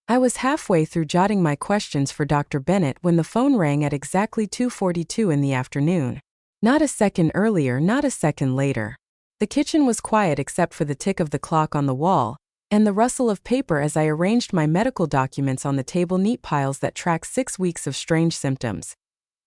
I was halfway through jotting my questions for Dr. Bennett when the phone rang at exactly 2:42 in the afternoon. Not a second earlier, not a second later. The kitchen was quiet except for the tick of the clock on the wall, and the rustle of paper as I arranged my medical documents on the table, neat piles that track 6 weeks of strange symptoms.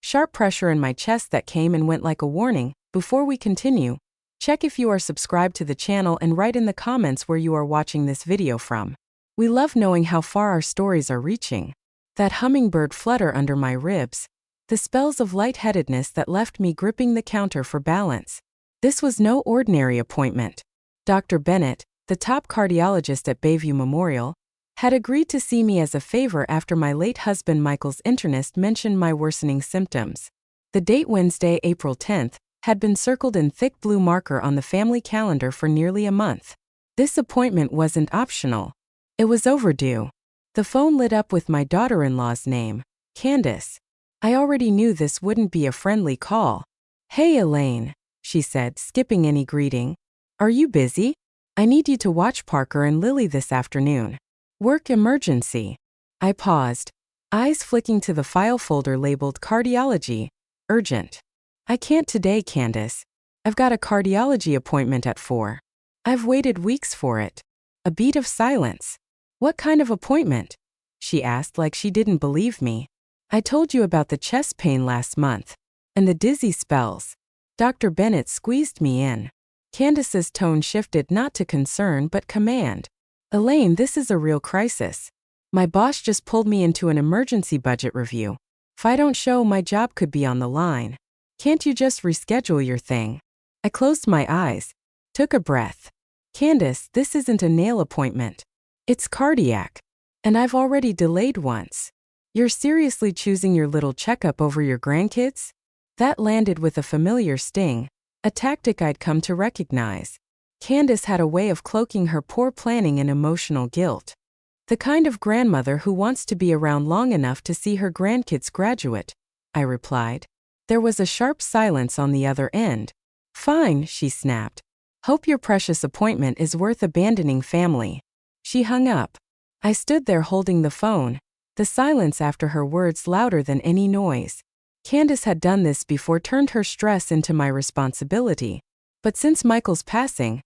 Sharp pressure in my chest that came and went like a warning. Before we continue, check if you are subscribed to the channel and write in the comments where you are watching this video from. We love knowing how far our stories are reaching. That hummingbird flutter under my ribs. The spells of lightheadedness that left me gripping the counter for balance. This was no ordinary appointment. Dr. Bennett, the top cardiologist at Bayview Memorial, had agreed to see me as a favor after my late husband Michael's internist mentioned my worsening symptoms. The date, Wednesday, April 10th, had been circled in thick blue marker on the family calendar for nearly a month. This appointment wasn't optional. It was overdue. The phone lit up with my daughter-in-law's name, Candace. I already knew this wouldn't be a friendly call. "Hey Elaine," she said, skipping any greeting. "Are you busy? I need you to watch Parker and Lily this afternoon. Work emergency." I paused, eyes flicking to the file folder labeled cardiology, urgent. "I can't today, Candace. I've got a cardiology appointment at 4. I've waited weeks for it." A beat of silence. "What kind of appointment?" she asked like she didn't believe me. "I told you about the chest pain last month. And the dizzy spells." Dr. Bennett squeezed me in. Candace's tone shifted not to concern but command. "Elaine, this is a real crisis. My boss just pulled me into an emergency budget review. If I don't show, my job could be on the line. Can't you just reschedule your thing?" I closed my eyes, took a breath. "Candace, this isn't a nail appointment. It's cardiac. And I've already delayed once. You're seriously choosing your little checkup over your grandkids?" That landed with a familiar sting, a tactic I'd come to recognize. Candace had a way of cloaking her poor planning in emotional guilt. "The kind of grandmother who wants to be around long enough to see her grandkids graduate," I replied. There was a sharp silence on the other end. "Fine," she snapped. "Hope your precious appointment is worth abandoning family." She hung up. I stood there holding the phone, the silence after her words louder than any noise. Candace had done this before, turned her stress into my responsibility. But since Michael's passing,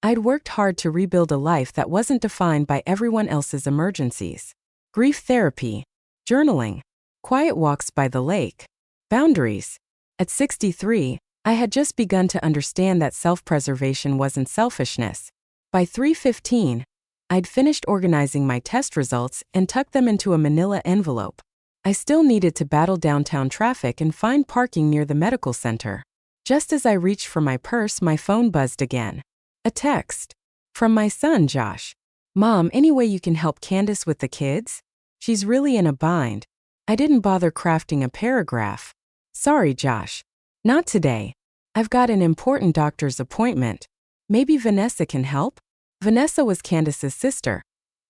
I'd worked hard to rebuild a life that wasn't defined by everyone else's emergencies. Grief therapy, journaling, quiet walks by the lake, boundaries. At 63, I had just begun to understand that self-preservation wasn't selfishness. By 3:15, I'd finished organizing my test results and tucked them into a manila envelope. I still needed to battle downtown traffic and find parking near the medical center. Just as I reached for my purse, my phone buzzed again. A text. From my son, Josh. "Mom, any way you can help Candace with the kids? She's really in a bind." I didn't bother crafting a paragraph. "Sorry, Josh. Not today. I've got an important doctor's appointment. Maybe Vanessa can help?" Vanessa was Candace's sister,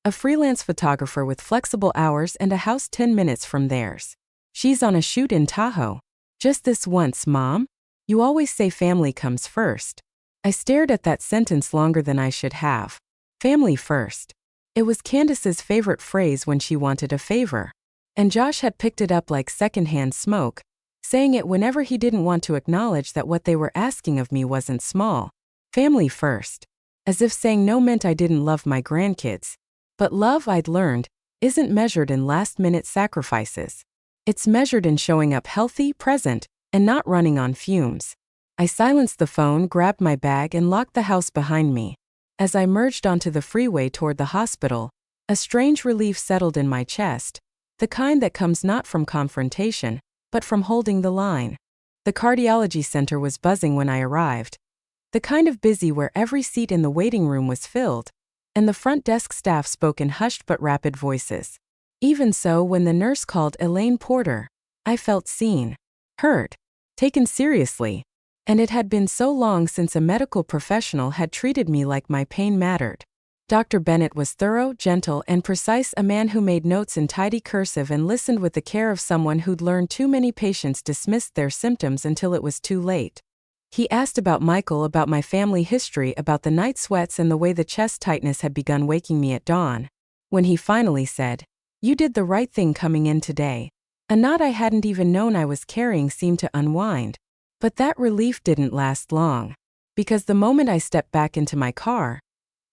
a freelance photographer with flexible hours and a house 10 minutes from theirs. "She's on a shoot in Tahoe." "Just this once, Mom? You always say family comes first." I stared at that sentence longer than I should have. Family first. It was Candace's favorite phrase when she wanted a favor. And Josh had picked it up like secondhand smoke, saying it whenever he didn't want to acknowledge that what they were asking of me wasn't small. Family first. As if saying no meant I didn't love my grandkids. But love, I'd learned, isn't measured in last-minute sacrifices. It's measured in showing up healthy, present, and not running on fumes. I silenced the phone, grabbed my bag, and locked the house behind me. As I merged onto the freeway toward the hospital, a strange relief settled in my chest, the kind that comes not from confrontation, but from holding the line. The cardiology center was buzzing when I arrived. The kind of busy where every seat in the waiting room was filled, and the front desk staff spoke in hushed but rapid voices. Even so, when the nurse called Elaine Porter, I felt seen, heard, taken seriously. And it had been so long since a medical professional had treated me like my pain mattered. Dr. Bennett was thorough, gentle, and precise, a man who made notes in tidy cursive and listened with the care of someone who'd learned too many patients dismissed their symptoms until it was too late. He asked about Michael, about my family history, about the night sweats and the way the chest tightness had begun waking me at dawn. When he finally said, "You did the right thing coming in today," a knot I hadn't even known I was carrying seemed to unwind. But that relief didn't last long. Because the moment I stepped back into my car,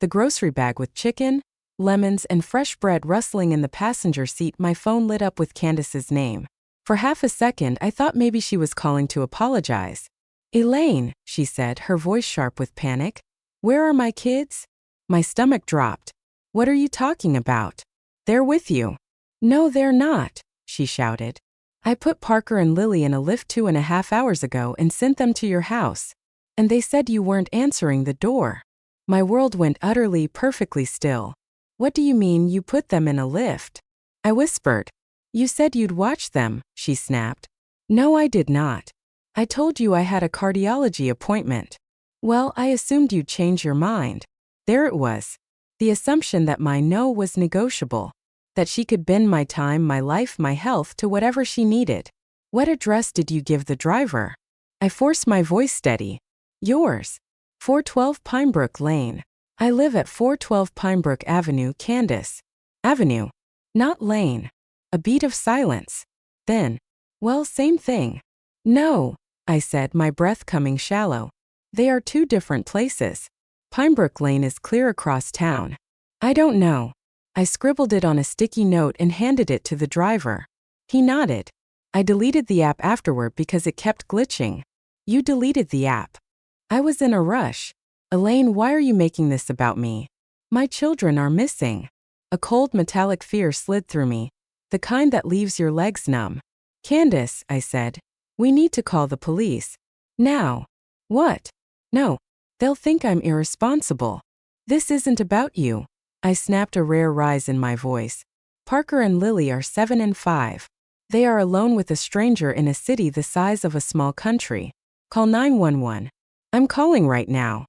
the grocery bag with chicken, lemons, and fresh bread rustling in the passenger seat, my phone lit up with Candace's name. For half a second, I thought maybe she was calling to apologize. "Elaine," she said, her voice sharp with panic. "Where are my kids?" My stomach dropped. "What are you talking about? They're with you." "No, they're not," she shouted. "I put Parker and Lily in a Lyft 2.5 hours ago and sent them to your house. And they said you weren't answering the door." My world went utterly, perfectly still. "What do you mean you put them in a Lyft?" I whispered. "You said you'd watch them," she snapped. "No, I did not. I told you I had a cardiology appointment." "Well, I assumed you'd change your mind." There it was. The assumption that my no was negotiable. That she could bend my time, my life, my health to whatever she needed. "What address did you give the driver?" I forced my voice steady. "Yours. 412 Pinebrook Lane. I live at 412 Pinebrook Avenue, Candace." "Avenue. Not lane." A beat of silence. Then, "Well, same thing." "No," I said, my breath coming shallow. "They are two different places. Pinebrook Lane is clear across town." "I don't know." I scribbled it on a sticky note and handed it to the driver. He nodded. I deleted the app afterward because it kept glitching. "You deleted the app." I was in a rush. "Elaine, why are you making this about me? My children are missing." A cold metallic fear slid through me. The kind that leaves your legs numb. "Candace," I said, "we need to call the police. Now." "What?" "No. They'll think I'm irresponsible." "This isn't about you." I snapped, a rare rise in my voice. "Parker and Lily are 7 and 5. They are alone with a stranger in a city the size of a small country. Call 911. "I'm calling right now."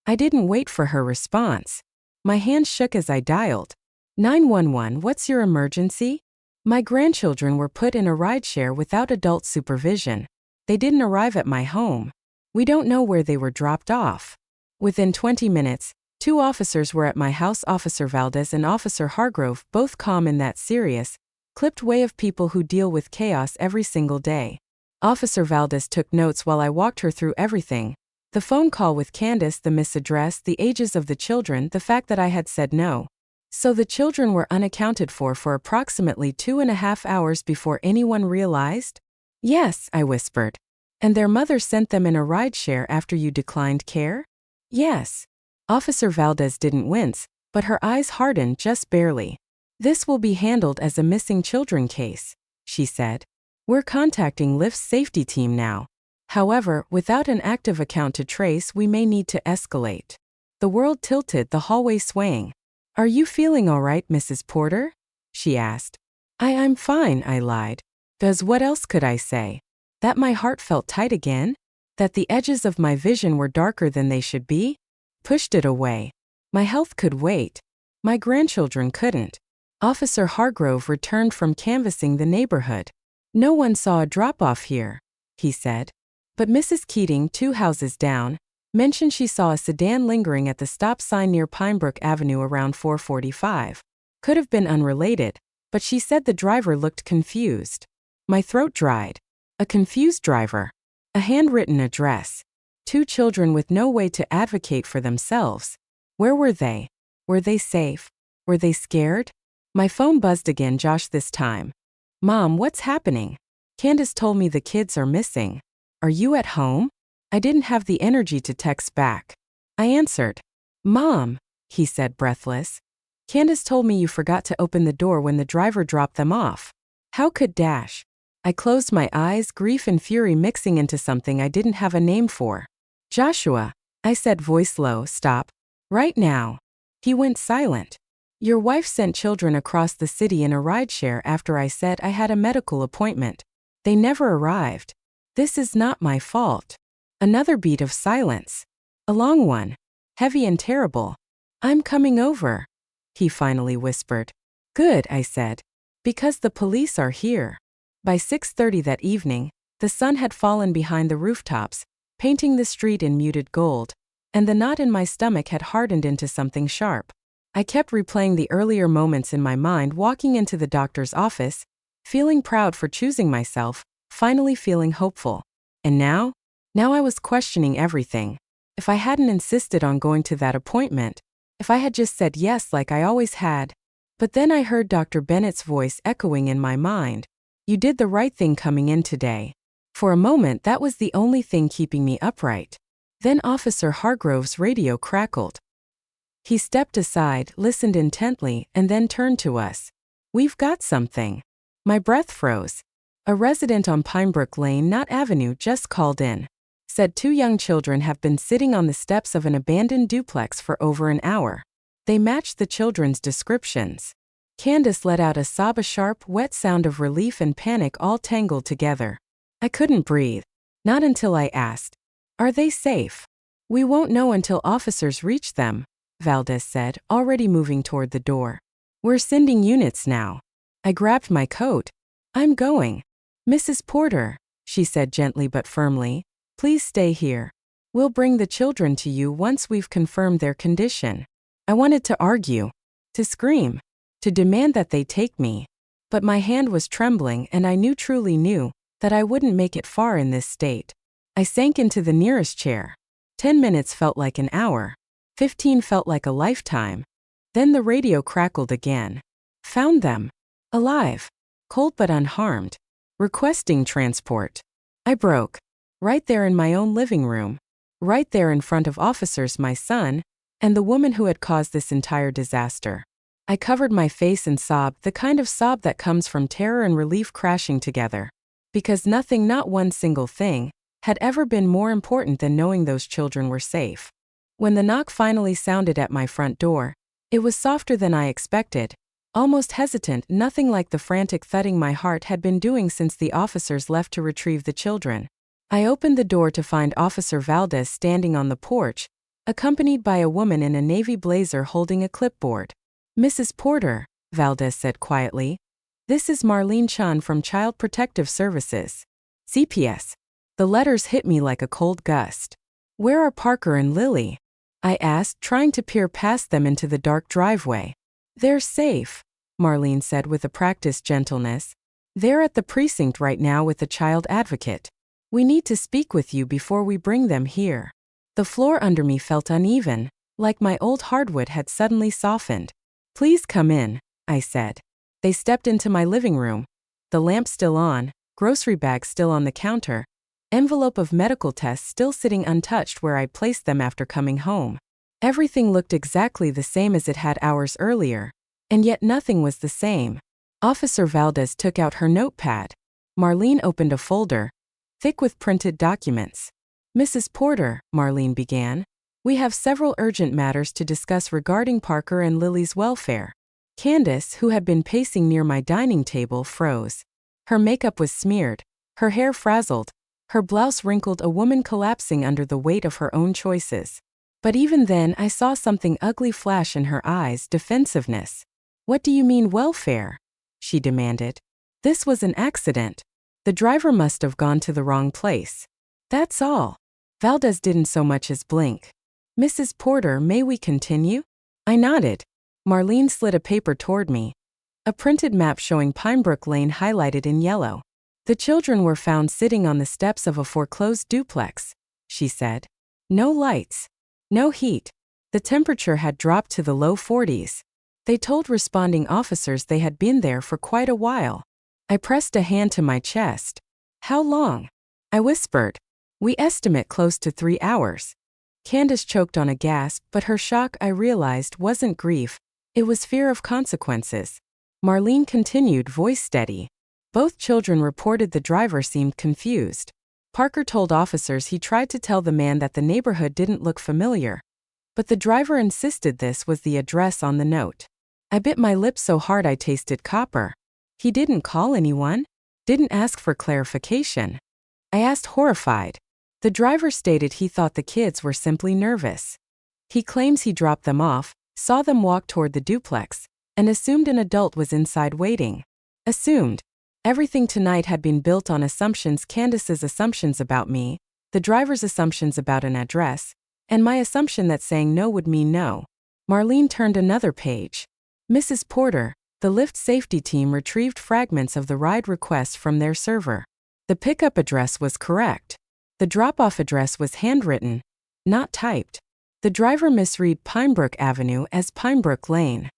I didn't wait for her response. My hands shook as I dialed. 911, what's your emergency?" My grandchildren were put in a rideshare without adult supervision. They didn't arrive at my home. We don't know where they were dropped off. Within 20 minutes, 2 officers were at my house, Officer Valdez and Officer Hargrove, both calm in that serious, clipped way of people who deal with chaos every single day. Officer Valdez took notes while I walked her through everything. The phone call with Candace, the misaddress, the ages of the children, the fact that I had said no. So the children were unaccounted for approximately 2.5 hours before anyone realized? "Yes," I whispered. "And their mother sent them in a rideshare after you declined care?" "Yes." Officer Valdez didn't wince, but her eyes hardened just barely. "This will be handled as a missing children case," she said. "We're contacting Lyft's safety team now. However, without an active account to trace, we may need to escalate." The world tilted, the hallway swaying. "Are you feeling all right, Mrs. Porter?" she asked. I'm fine," I lied. What else could I say? That my heart felt tight again? That the edges of my vision were darker than they should be? Pushed it away. My health could wait. My grandchildren couldn't. Officer Hargrove returned from canvassing the neighborhood. "No one saw a drop-off here," he said. But Mrs. Keating, 2 houses down, mentioned she saw a sedan lingering at the stop sign near Pinebrook Avenue around 4:45. Could have been unrelated, but she said the driver looked confused. My throat dried. A confused driver. A handwritten address. 2 children with no way to advocate for themselves. Where were they? Were they safe? Were they scared? My phone buzzed again, Josh this time. "Mom, what's happening?" "Candace told me the kids are missing." "Are you at home?" I didn't have the energy to text back. I answered. "Mom," he said, breathless. "Candace told me you forgot to open the door when the driver dropped them off." How could Dash? I closed my eyes, grief and fury mixing into something I didn't have a name for. "Joshua," I said, voice low, "stop. Right now." He went silent. "Your wife sent children across the city in a rideshare after I said I had a medical appointment. They never arrived. This is not my fault." Another beat of silence. A long one. Heavy and terrible. "I'm coming over," he finally whispered. "Good," I said. "Because the police are here." By 6:30 that evening, the sun had fallen behind the rooftops, painting the street in muted gold, and the knot in my stomach had hardened into something sharp. I kept replaying the earlier moments in my mind, walking into the doctor's office, feeling proud for choosing myself, finally feeling hopeful. And now? Now I was questioning everything. If I hadn't insisted on going to that appointment, if I had just said yes like I always had. But then I heard Dr. Bennett's voice echoing in my mind. You did the right thing coming in today. For a moment, that was the only thing keeping me upright. Then Officer Hargrove's radio crackled. He stepped aside, listened intently, and then turned to us. We've got something. My breath froze. A resident on Pinebrook Lane, not Avenue, just called in. Said 2 young children have been sitting on the steps of an abandoned duplex for over an hour. They matched the children's descriptions. Candace let out a sob, a sharp, wet sound of relief and panic all tangled together. I couldn't breathe. Not until I asked, "Are they safe?" "We won't know until officers reach them," Valdez said, already moving toward the door. "We're sending units now." I grabbed my coat. "I'm going." "Mrs. Porter," she said gently but firmly, "please stay here. We'll bring the children to you once we've confirmed their condition." I wanted to argue, to scream, to demand that they take me. But my hand was trembling and I truly knew, that I wouldn't make it far in this state. I sank into the nearest chair. 10 minutes felt like an hour. 15 felt like a lifetime. Then the radio crackled again. "Found them. Alive. Cold but unharmed. Requesting transport." I broke. Right there in my own living room. Right there in front of officers, my son, and the woman who had caused this entire disaster. I covered my face and sobbed, the kind of sob that comes from terror and relief crashing together. Because nothing, not one single thing, had ever been more important than knowing those children were safe. When the knock finally sounded at my front door, it was softer than I expected, almost hesitant, nothing like the frantic thudding my heart had been doing since the officers left to retrieve the children. I opened the door to find Officer Valdez standing on the porch, accompanied by a woman in a navy blazer holding a clipboard. "Mrs. Porter," Valdez said quietly, "this is Marlene Chun from Child Protective Services. CPS." The letters hit me like a cold gust. "Where are Parker and Lily?" I asked, trying to peer past them into the dark driveway. "They're safe," Marlene said with a practiced gentleness. "They're at the precinct right now with the child advocate. We need to speak with you before we bring them here." The floor under me felt uneven, like my old hardwood had suddenly softened. "Please come in," I said. They stepped into my living room. The lamp still on, grocery bags still on the counter, envelope of medical tests still sitting untouched where I placed them after coming home. Everything looked exactly the same as it had hours earlier, and yet nothing was the same. Officer Valdez took out her notepad. Marlene opened a folder, thick with printed documents. "Mrs. Porter," Marlene began, "we have several urgent matters to discuss regarding Parker and Lily's welfare." Candace, who had been pacing near my dining table, froze. Her makeup was smeared, her hair frazzled, her blouse wrinkled, a woman collapsing under the weight of her own choices. But even then I saw something ugly flash in her eyes, defensiveness. "What do you mean welfare?" she demanded. "This was an accident. The driver must have gone to the wrong place. That's all." Valdez didn't so much as blink. "Mrs. Porter, may we continue?" I nodded. Marlene slid a paper toward me. A printed map showing Pinebrook Lane highlighted in yellow. "The children were found sitting on the steps of a foreclosed duplex," she said. "No lights. No heat. The temperature had dropped to the low 40s. They told responding officers they had been there for quite a while." I pressed a hand to my chest. "How long?" I whispered. "We estimate close to 3 hours." Candace choked on a gasp, but her shock, I realized, wasn't grief. It was fear of consequences. Marlene continued, voice steady. "Both children reported the driver seemed confused. Parker told officers he tried to tell the man that the neighborhood didn't look familiar. But the driver insisted this was the address on the note. I bit my lip so hard I tasted copper. He didn't call anyone? Didn't ask for clarification?" I asked, horrified. "The driver stated he thought the kids were simply nervous. He claims he dropped them off, saw them walk toward the duplex, and assumed an adult was inside waiting. Assumed. Everything tonight had been built on assumptions, Candace's assumptions about me, the driver's assumptions about an address, and my assumption that saying no would mean no. Marlene turned another page. Mrs. Porter, the Lyft safety team retrieved fragments of the ride request from their server. The pickup address was correct. The drop-off address was handwritten, not typed. The driver misread Pinebrook Avenue as Pinebrook Lane.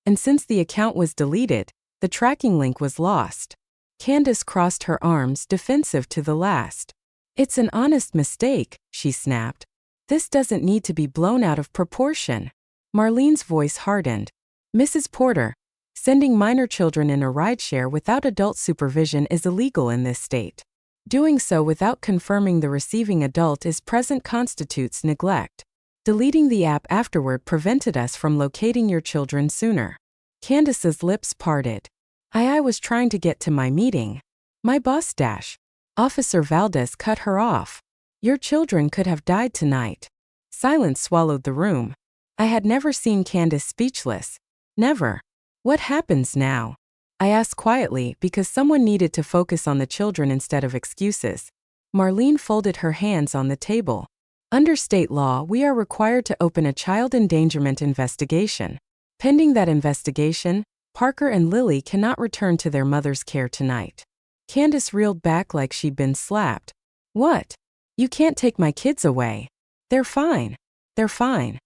And since the account was deleted, the tracking link was lost. Candace crossed her arms, defensive to the last. "It's an honest mistake," she snapped. "This doesn't need to be blown out of proportion." Marlene's voice hardened. "Mrs. Porter, sending minor children in a rideshare without adult supervision is illegal in this state. Doing so without confirming the receiving adult is present constitutes neglect. Deleting the app afterward prevented us from locating your children sooner." Candace's lips parted. I was trying to get to my meeting. My boss dash. Officer Valdez cut her off. "Your children could have died tonight." Silence swallowed the room. I had never seen Candace speechless. Never. "What happens now?" I asked quietly because someone needed to focus on the children instead of excuses. Marlene folded her hands on the table. "Under state law, we are required to open a child endangerment investigation. Pending that investigation, Parker and Lily cannot return to their mother's care tonight." Candace reeled back like she'd been slapped. "What? You can't take my kids away." "They're fine. They're fine."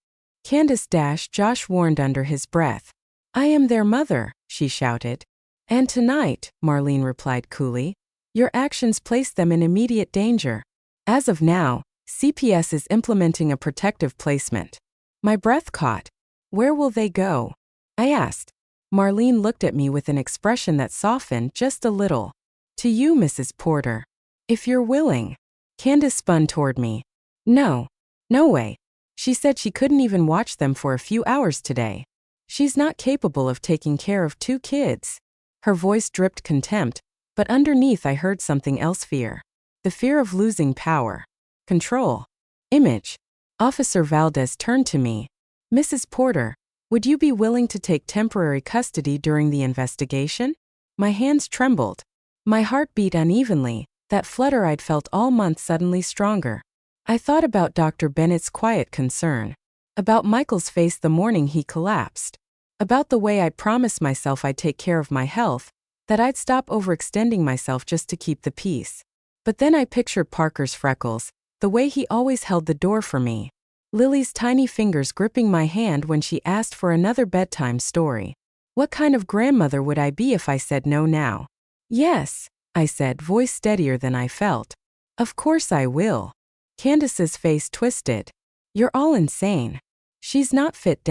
Candace Josh warned under his breath. "I am their mother," she shouted. "And tonight," Marlene replied coolly, "your actions place them in immediate danger. As of now, CPS is implementing a protective placement." My breath caught. "Where will they go?" I asked. Marlene looked at me with an expression that softened just a little. "To you, Mrs. Porter. If you're willing." Candace spun toward me. "No. No way. She said she couldn't even watch them for a few hours today. She's not capable of taking care of 2 kids." Her voice dripped contempt, but underneath I heard something else: fear. The fear of losing power. Control. Image. Officer Valdez turned to me. "Mrs. Porter, would you be willing to take temporary custody during the investigation?" My hands trembled. My heart beat unevenly, that flutter I'd felt all month suddenly stronger. I thought about Dr. Bennett's quiet concern. About Michael's face the morning he collapsed. About the way I'd promised myself I'd take care of my health, that I'd stop overextending myself just to keep the peace. But then I pictured Parker's freckles, the way he always held the door for me. Lily's tiny fingers gripping my hand when she asked for another bedtime story. What kind of grandmother would I be if I said no now? "Yes," I said, voice steadier than I felt. "Of course I will." Candace's face twisted. "You're all insane. She's not fit."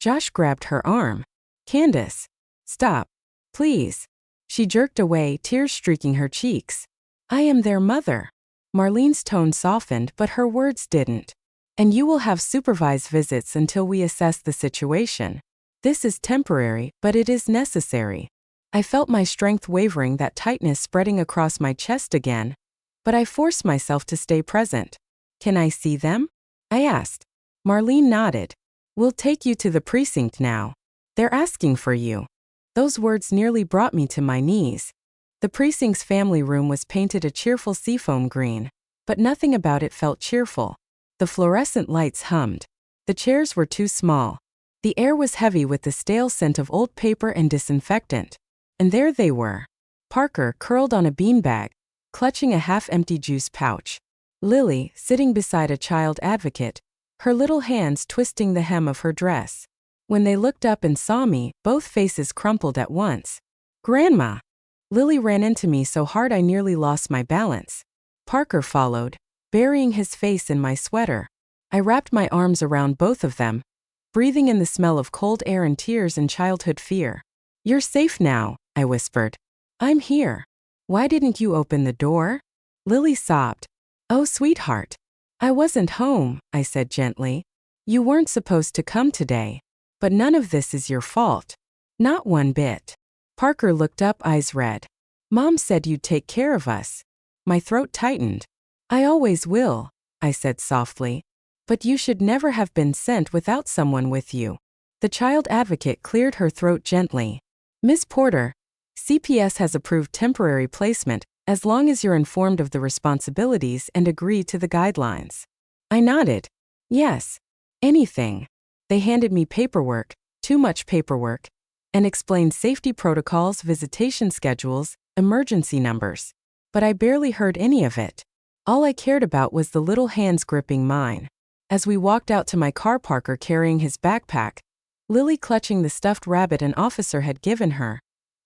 Josh grabbed her arm. "Candace, stop. Please." She jerked away, tears streaking her cheeks. "I am their mother." Marlene's tone softened, but her words didn't. "And you will have supervised visits until we assess the situation. This is temporary, but it is necessary." I felt my strength wavering, that tightness spreading across my chest again. But I forced myself to stay present. "Can I see them?" I asked. Marlene nodded. "We'll take you to the precinct now. They're asking for you." Those words nearly brought me to my knees. The precinct's family room was painted a cheerful seafoam green, but nothing about it felt cheerful. The fluorescent lights hummed. The chairs were too small. The air was heavy with the stale scent of old paper and disinfectant. And there they were. Parker curled on a beanbag, clutching a half-empty juice pouch. Lily sitting beside a child advocate, her little hands twisting the hem of her dress. When they looked up and saw me, both faces crumpled at once. "Grandma!" Lily ran into me so hard I nearly lost my balance. Parker followed, burying his face in my sweater. I wrapped my arms around both of them, breathing in the smell of cold air and tears and childhood fear. "You're safe now," I whispered. "I'm here." "Why didn't you open the door?" Lily sobbed. "Oh, sweetheart. I wasn't home," I said gently. "You weren't supposed to come today. But none of this is your fault." "Not one bit." Parker looked up, eyes red. "Mom said you'd take care of us." My throat tightened. "I always will," I said softly. "But you should never have been sent without someone with you." The child advocate cleared her throat gently. "Miss Porter, CPS has approved temporary placement as long as you're informed of the responsibilities and agree to the guidelines." I nodded. "Yes. Anything." They handed me paperwork, too much paperwork, and explained safety protocols, visitation schedules, emergency numbers. But I barely heard any of it. All I cared about was the little hands gripping mine. As we walked out to my car, Parker carrying his backpack, Lily clutching the stuffed rabbit an officer had given her,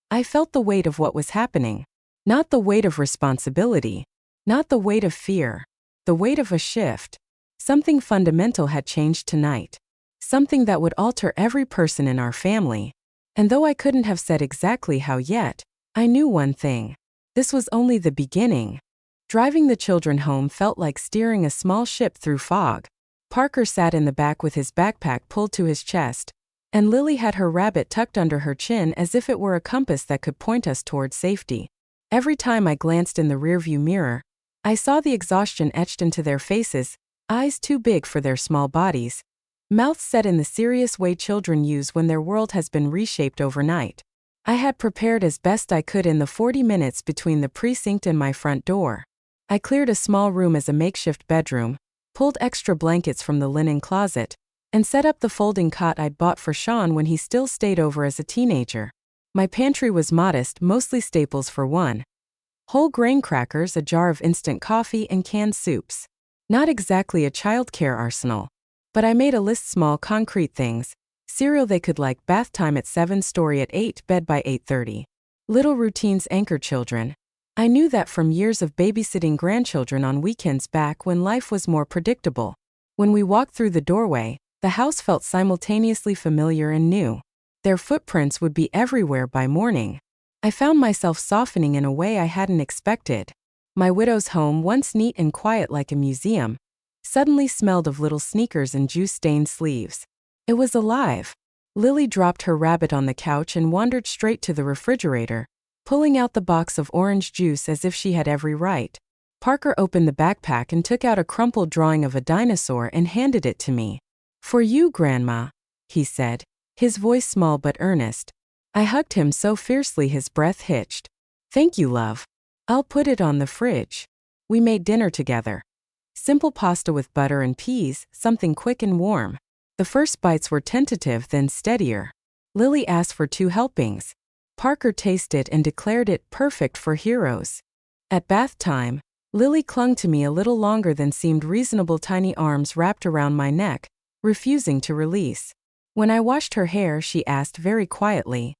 I felt the weight of what was happening. Not the weight of responsibility, not the weight of fear, the weight of a shift. Something fundamental had changed tonight. Something that would alter every person in our family. And though I couldn't have said exactly how yet, I knew one thing. This was only the beginning. Driving the children home felt like steering a small ship through fog. Parker sat in the back with his backpack pulled to his chest, and Lily had her rabbit tucked under her chin as if it were a compass that could point us toward safety. Every time I glanced in the rearview mirror, I saw the exhaustion etched into their faces, eyes too big for their small bodies, mouths set in the serious way children use when their world has been reshaped overnight. I had prepared as best I could in the 40 minutes between the precinct and my front door. I cleared a small room as a makeshift bedroom, pulled extra blankets from the linen closet, and set up the folding cot I'd bought for Sean when he still stayed over as a teenager. My pantry was modest, mostly staples for one. Whole grain crackers, a jar of instant coffee, and canned soups. Not exactly a childcare arsenal. But I made a list: small concrete things. Cereal they could like, bath time at 7, story at 8, bed by 8:30. Little routines anchor children. I knew that from years of babysitting grandchildren on weekends back when life was more predictable. When we walked through the doorway, the house felt simultaneously familiar and new. Their footprints would be everywhere by morning. I found myself softening in a way I hadn't expected. My widow's home, once neat and quiet like a museum, suddenly smelled of little sneakers and juice-stained sleeves. It was alive. Lily dropped her rabbit on the couch and wandered straight to the refrigerator, pulling out the box of orange juice as if she had every right. Parker opened the backpack and took out a crumpled drawing of a dinosaur and handed it to me. "For you, Grandma," he said, his voice small but earnest. I hugged him so fiercely his breath hitched. "Thank you, love. I'll put it on the fridge." We made dinner together. Simple pasta with butter and peas, something quick and warm. The first bites were tentative, then steadier. Lily asked for 2 helpings. Parker tasted and declared it perfect for heroes. At bath time, Lily clung to me a little longer than seemed reasonable, tiny arms wrapped around my neck, refusing to release. When I washed her hair, she asked very quietly,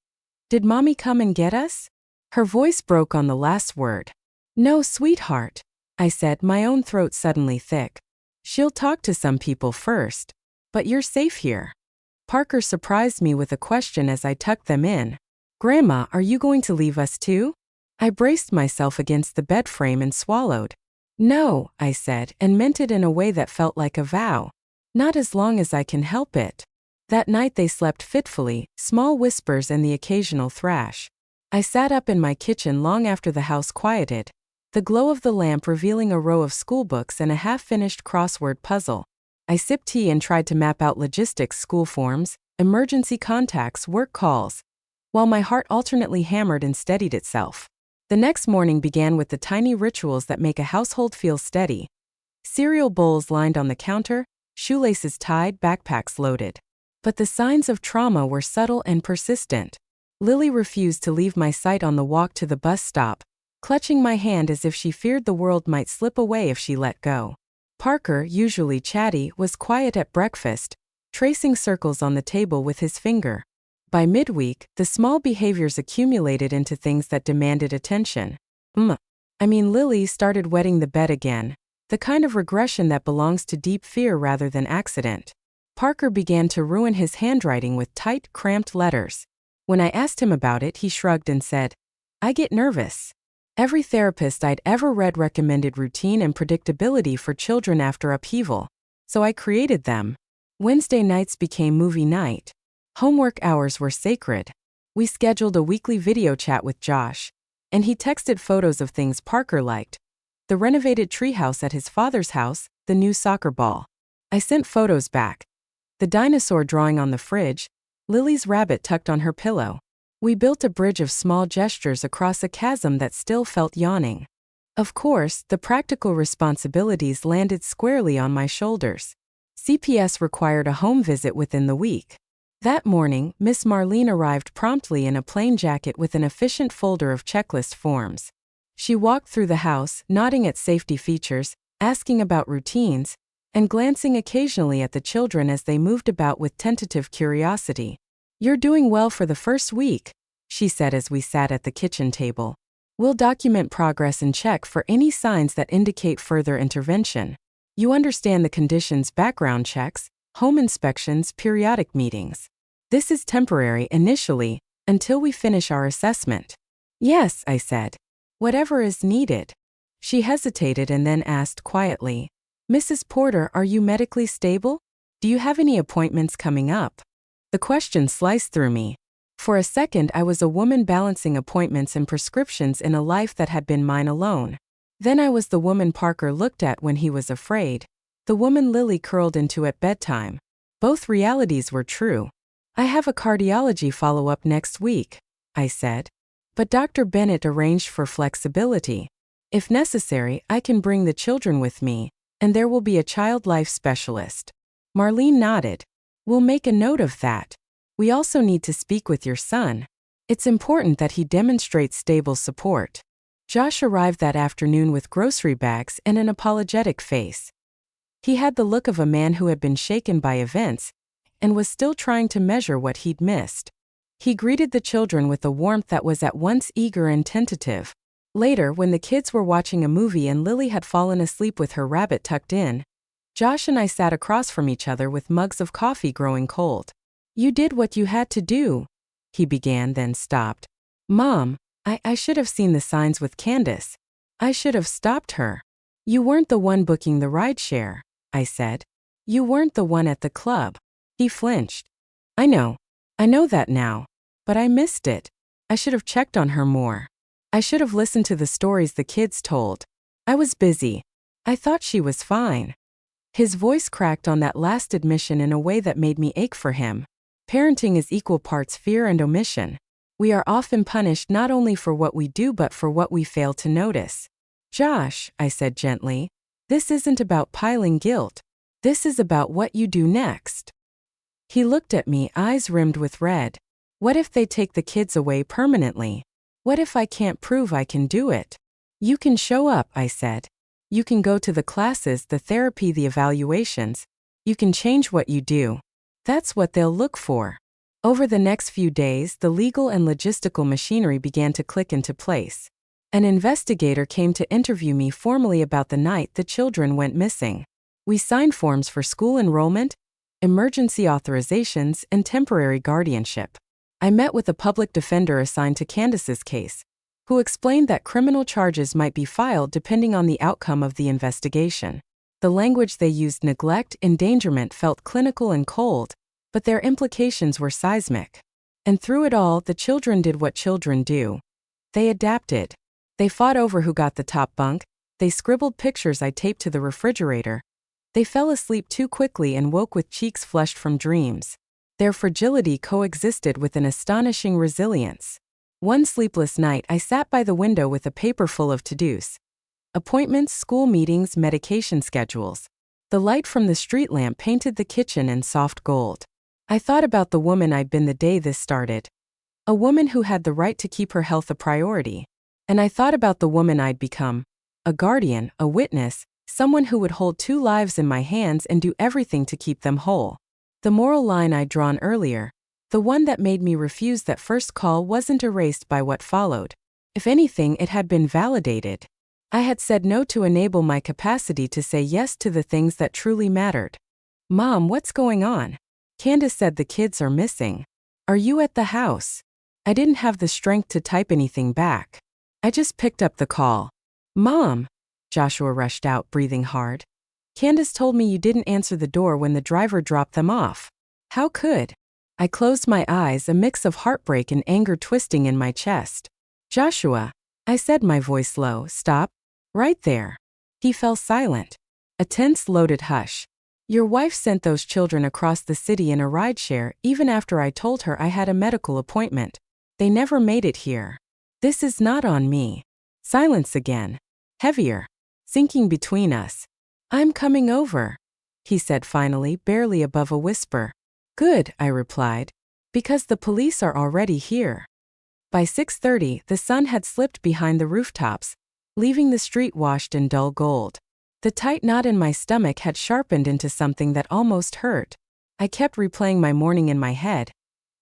"Did Mommy come and get us?" Her voice broke on the last word. "No, sweetheart," I said, my own throat suddenly thick. "She'll talk to some people first. But you're safe here." Parker surprised me with a question as I tucked them in. "Grandma, are you going to leave us too?" I braced myself against the bed frame and swallowed. "No," I said, and meant it in a way that felt like a vow. "Not as long as I can help it." That night they slept fitfully, small whispers and the occasional thrash. I sat up in my kitchen long after the house quieted, the glow of the lamp revealing a row of schoolbooks and a half-finished crossword puzzle. I sipped tea and tried to map out logistics: school forms, emergency contacts, work calls, while my heart alternately hammered and steadied itself. The next morning began with the tiny rituals that make a household feel steady. Cereal bowls lined on the counter, shoelaces tied, backpacks loaded. But the signs of trauma were subtle and persistent. Lily refused to leave my sight on the walk to the bus stop, clutching my hand as if she feared the world might slip away if she let go. Parker, usually chatty, was quiet at breakfast, tracing circles on the table with his finger. By midweek, the small behaviors accumulated into things that demanded attention. Lily started wetting the bed again, the kind of regression that belongs to deep fear rather than accident. Parker began to ruin his handwriting with tight, cramped letters. When I asked him about it, he shrugged and said, "I get nervous." Every therapist I'd ever read recommended routine and predictability for children after upheaval, so I created them. Wednesday nights became movie night. Homework hours were sacred. We scheduled a weekly video chat with Josh, and he texted photos of things Parker liked: the renovated treehouse at his father's house, the new soccer ball. I sent photos back: the dinosaur drawing on the fridge, Lily's rabbit tucked on her pillow. We built a bridge of small gestures across a chasm that still felt yawning. Of course, the practical responsibilities landed squarely on my shoulders. CPS required a home visit within the week. That morning, Miss Marlene arrived promptly in a plain jacket with an efficient folder of checklist forms. She walked through the house, nodding at safety features, asking about routines, and glancing occasionally at the children as they moved about with tentative curiosity. "You're doing well for the first week," she said as we sat at the kitchen table. "We'll document progress and check for any signs that indicate further intervention. You understand the conditions: background checks, home inspections, periodic meetings. This is temporary initially, until we finish our assessment." "Yes," I said. "Whatever is needed." She hesitated and then asked quietly, "Mrs. Porter, are you medically stable? Do you have any appointments coming up?" The question sliced through me. For a second, I was a woman balancing appointments and prescriptions in a life that had been mine alone. Then I was the woman Parker looked at when he was afraid, the woman Lily curled into at bedtime. Both realities were true. "I have a cardiology follow-up next week," I said. "But Dr. Bennett arranged for flexibility. If necessary, I can bring the children with me, and there will be a child life specialist." Marlene nodded. "We'll make a note of that. We also need to speak with your son. It's important that he demonstrates stable support." Josh arrived that afternoon with grocery bags and an apologetic face. He had the look of a man who had been shaken by events and was still trying to measure what he'd missed. He greeted the children with a warmth that was at once eager and tentative. Later, when the kids were watching a movie and Lily had fallen asleep with her rabbit tucked in, Josh and I sat across from each other with mugs of coffee growing cold. "You did what you had to do," he began, then stopped. "Mom, I should have seen the signs with Candace. I should have stopped her." "You weren't the one booking the rideshare," I said. "You weren't the one at the club." He flinched. I know that now. But I missed it. I should have checked on her more. I should have listened to the stories the kids told. I was busy. I thought she was fine." His voice cracked on that last admission in a way that made me ache for him. Parenting is equal parts fear and omission. We are often punished not only for what we do but for what we fail to notice. "Josh," I said gently, "this isn't about piling guilt. This is about what you do next." He looked at me, eyes rimmed with red. "What if they take the kids away permanently? What if I can't prove I can do it?" "You can show up," I said. "You can go to the classes, the therapy, the evaluations. You can change what you do. That's what they'll look for." Over the next few days, the legal and logistical machinery began to click into place. An investigator came to interview me formally about the night the children went missing. We signed forms for school enrollment, emergency authorizations, and temporary guardianship. I met with a public defender assigned to Candace's case, who explained that criminal charges might be filed depending on the outcome of the investigation. The language they used, neglect, endangerment, felt clinical and cold, but their implications were seismic. And through it all, the children did what children do. They adapted. They fought over who got the top bunk. They scribbled pictures I taped to the refrigerator. They fell asleep too quickly and woke with cheeks flushed from dreams. Their fragility coexisted with an astonishing resilience. One sleepless night, I sat by the window with a paper full of to-dos. Appointments, school meetings, medication schedules. The light from the street lamp painted the kitchen in soft gold. I thought about the woman I'd been the day this started. A woman who had the right to keep her health a priority. And I thought about the woman I'd become. A guardian, a witness, someone who would hold two lives in my hands and do everything to keep them whole. The moral line I'd drawn earlier, the one that made me refuse that first call, wasn't erased by what followed. If anything, it had been validated. I had said no to enable my capacity to say yes to the things that truly mattered. "Mom, what's going on? Candace said the kids are missing. Are you at the house?" I didn't have the strength to type anything back. I just picked up the call. "Mom," Joshua rushed out, breathing hard. "Candace told me you didn't answer the door when the driver dropped them off. How could?" I closed my eyes, a mix of heartbreak and anger twisting in my chest. "Joshua," I said, my voice low, "stop. Right there." He fell silent. A tense, loaded hush. "Your wife sent those children across the city in a rideshare, even after I told her I had a medical appointment. They never made it here. This is not on me." Silence again. Heavier. Sinking between us. "I'm coming over." he said finally, barely above a whisper. Good, I replied. Because the police are already here. By 6:30, the sun had slipped behind the rooftops, leaving the street washed in dull gold. The tight knot in my stomach had sharpened into something that almost hurt. I kept replaying my morning in my head.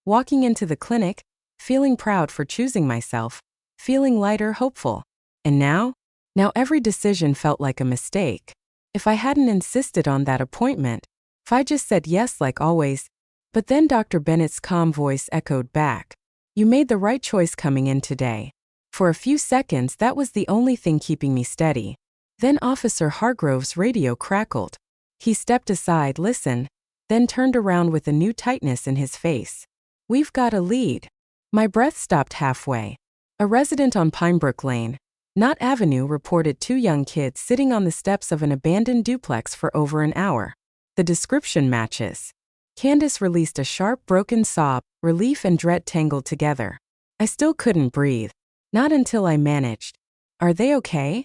Walking into the clinic, feeling proud for choosing myself, feeling lighter, hopeful. And now? Now every decision felt like a mistake. If I hadn't insisted on that appointment, if I just said yes like always. But then Dr. Bennett's calm voice echoed back. You made the right choice coming in today. For a few seconds, that was the only thing keeping me steady. Then Officer Hargrove's radio crackled. He stepped aside, listened, then turned around with a new tightness in his face. We've got a lead. My breath stopped halfway. A resident on Pinebrook Lane, Knott Avenue, reported 2 young kids sitting on the steps of an abandoned duplex for over an hour. The description matches. Candace released a sharp, broken sob, relief and dread tangled together. I still couldn't breathe. Not until I managed. Are they okay?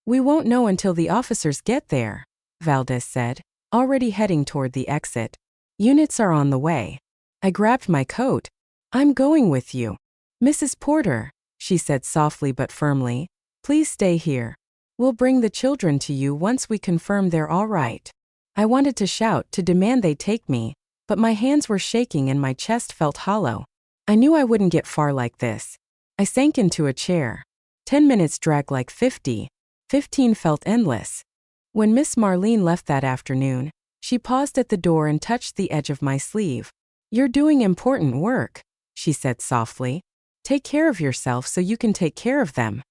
We won't know until the officers get there, Valdez said, already heading toward the exit. Units are on the way. I grabbed my coat. I'm going with you. Mrs. Porter, she said softly but firmly, please stay here. We'll bring the children to you once we confirm they're all right. I wanted to shout, to demand they take me, but my hands were shaking and my chest felt hollow. I knew I wouldn't get far like this. I sank into a chair. 10 minutes dragged like 50. 15 felt endless. When Miss Marlene left that afternoon, she paused at the door and touched the edge of my sleeve. You're doing important work, she said softly. Take care of yourself so you can take care of them.